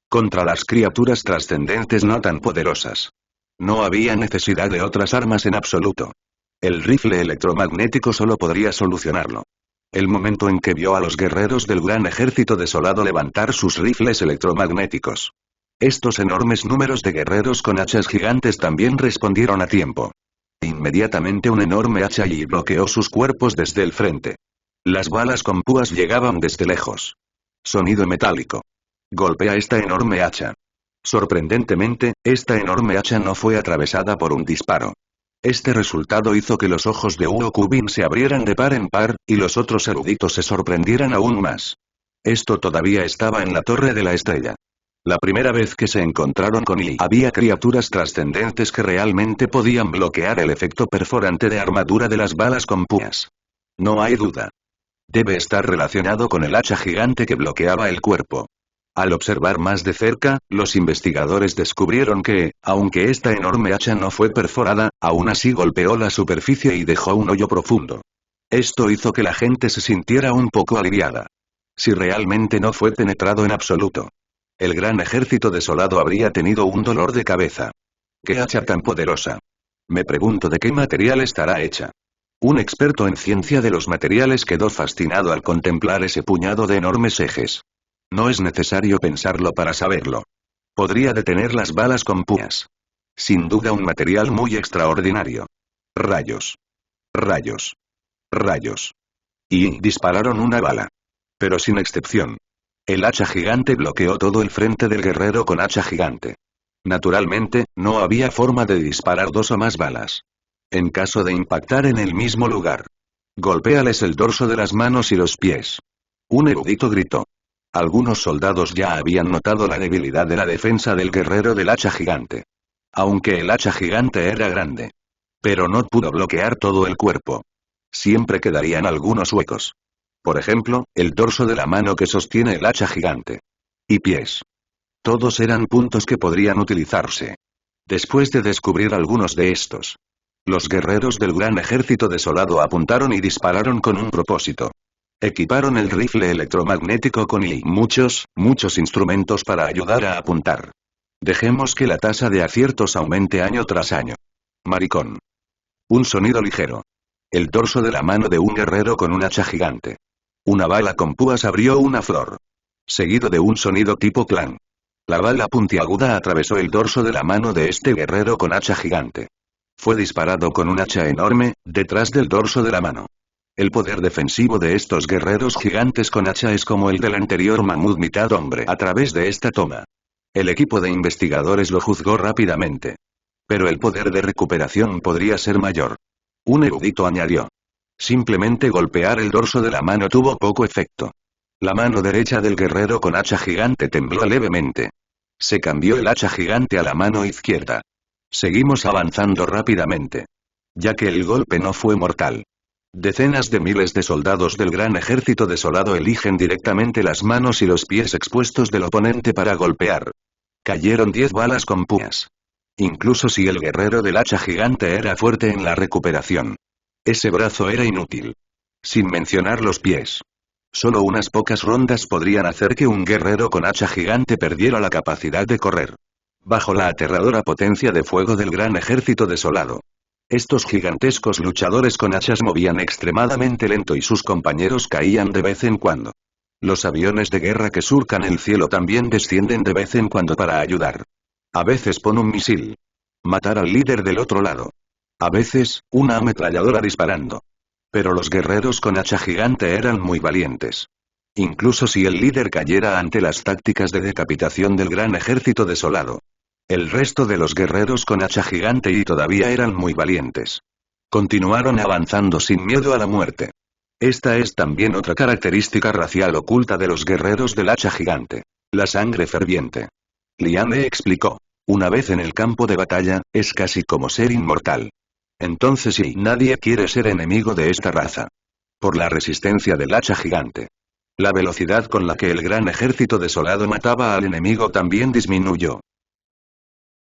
Contra las criaturas trascendentes no tan poderosas. No había necesidad de otras armas en absoluto. El rifle electromagnético solo podría solucionarlo. El momento en que vio a los guerreros del gran ejército desolado levantar sus rifles electromagnéticos. Estos enormes números de guerreros con hachas gigantes también respondieron a tiempo. Inmediatamente un enorme hacha y bloqueó sus cuerpos desde el frente. Las balas con púas llegaban desde lejos. Sonido metálico. Golpea esta enorme hacha. Sorprendentemente, esta enorme hacha no fue atravesada por un disparo. Este resultado hizo que los ojos de Huo Kubin se abrieran de par en par, y los otros eruditos se sorprendieran aún más. Esto todavía estaba en la Torre de la Estrella. La primera vez que se encontraron con Yi había criaturas trascendentes que realmente podían bloquear el efecto perforante de armadura de las balas con púas. No hay duda. Debe estar relacionado con el hacha gigante que bloqueaba el cuerpo. Al observar más de cerca, los investigadores descubrieron que, aunque esta enorme hacha no fue perforada, aún así golpeó la superficie y dejó un hoyo profundo. Esto hizo que la gente se sintiera un poco aliviada. Si realmente no fue penetrado en absoluto. El gran ejército desolado habría tenido un dolor de cabeza. ¡Qué hacha tan poderosa! Me pregunto de qué material estará hecha. Un experto en ciencia de los materiales quedó fascinado al contemplar ese puñado de enormes ejes. No es necesario pensarlo para saberlo. Podría detener las balas con púas. Sin duda un material muy extraordinario. Rayos. Rayos. Rayos. Y dispararon una bala. Pero sin excepción. El hacha gigante bloqueó todo el frente del guerrero con hacha gigante. Naturalmente, no había forma de disparar dos o más balas. En caso de impactar en el mismo lugar. Golpéales el dorso de las manos y los pies. Un erudito gritó. Algunos soldados ya habían notado la debilidad de la defensa del guerrero del hacha gigante. Aunque el hacha gigante era grande. Pero no pudo bloquear todo el cuerpo. Siempre quedarían algunos huecos. Por ejemplo, el dorso de la mano que sostiene el hacha gigante. Y pies. Todos eran puntos que podrían utilizarse. Después de descubrir algunos de estos. Los guerreros del gran ejército desolado apuntaron y dispararon con un propósito. Equiparon el rifle electromagnético con muchos instrumentos para ayudar a apuntar. Dejemos que la tasa de aciertos aumente año tras año. Maricón. Un sonido ligero. El dorso de la mano de un guerrero con un hacha gigante. Una bala con púas abrió una flor. Seguido de un sonido tipo clan. La bala puntiaguda atravesó el dorso de la mano de este guerrero con hacha gigante. Fue disparado con un hacha enorme, detrás del dorso de la mano. El poder defensivo de estos guerreros gigantes con hacha es como el del anterior mamut mitad hombre a través de esta toma. El equipo de investigadores lo juzgó rápidamente. Pero el poder de recuperación podría ser mayor. Un erudito añadió. Simplemente golpear el dorso de la mano tuvo poco efecto. La mano derecha del guerrero con hacha gigante tembló levemente. Se cambió el hacha gigante a la mano izquierda. Seguimos avanzando rápidamente. Ya que el golpe no fue mortal. Decenas de miles de soldados del gran ejército desolado eligen directamente las manos y los pies expuestos del oponente para golpear. Cayeron 10 balas con púas. Incluso si el guerrero del hacha gigante era fuerte en la recuperación. Ese brazo era inútil. Sin mencionar los pies. Solo unas pocas rondas podrían hacer que un guerrero con hacha gigante perdiera la capacidad de correr. Bajo la aterradora potencia de fuego del gran ejército desolado. Estos gigantescos luchadores con hachas movían extremadamente lento y sus compañeros caían de vez en cuando. Los aviones de guerra que surcan el cielo también descienden de vez en cuando para ayudar. A veces pon un misil. Matar al líder del otro lado. A veces, una ametralladora disparando. Pero los guerreros con hacha gigante eran muy valientes. Incluso si el líder cayera ante las tácticas de decapitación del gran ejército desolado. El resto de los guerreros con hacha gigante y todavía eran muy valientes. Continuaron avanzando sin miedo a la muerte. Esta es también otra característica racial oculta de los guerreros del hacha gigante. La sangre ferviente. Lian le explicó. Una vez en el campo de batalla, es casi como ser inmortal. Entonces sí, nadie quiere ser enemigo de esta raza. Por la resistencia del hacha gigante. La velocidad con la que el gran ejército desolado mataba al enemigo también disminuyó.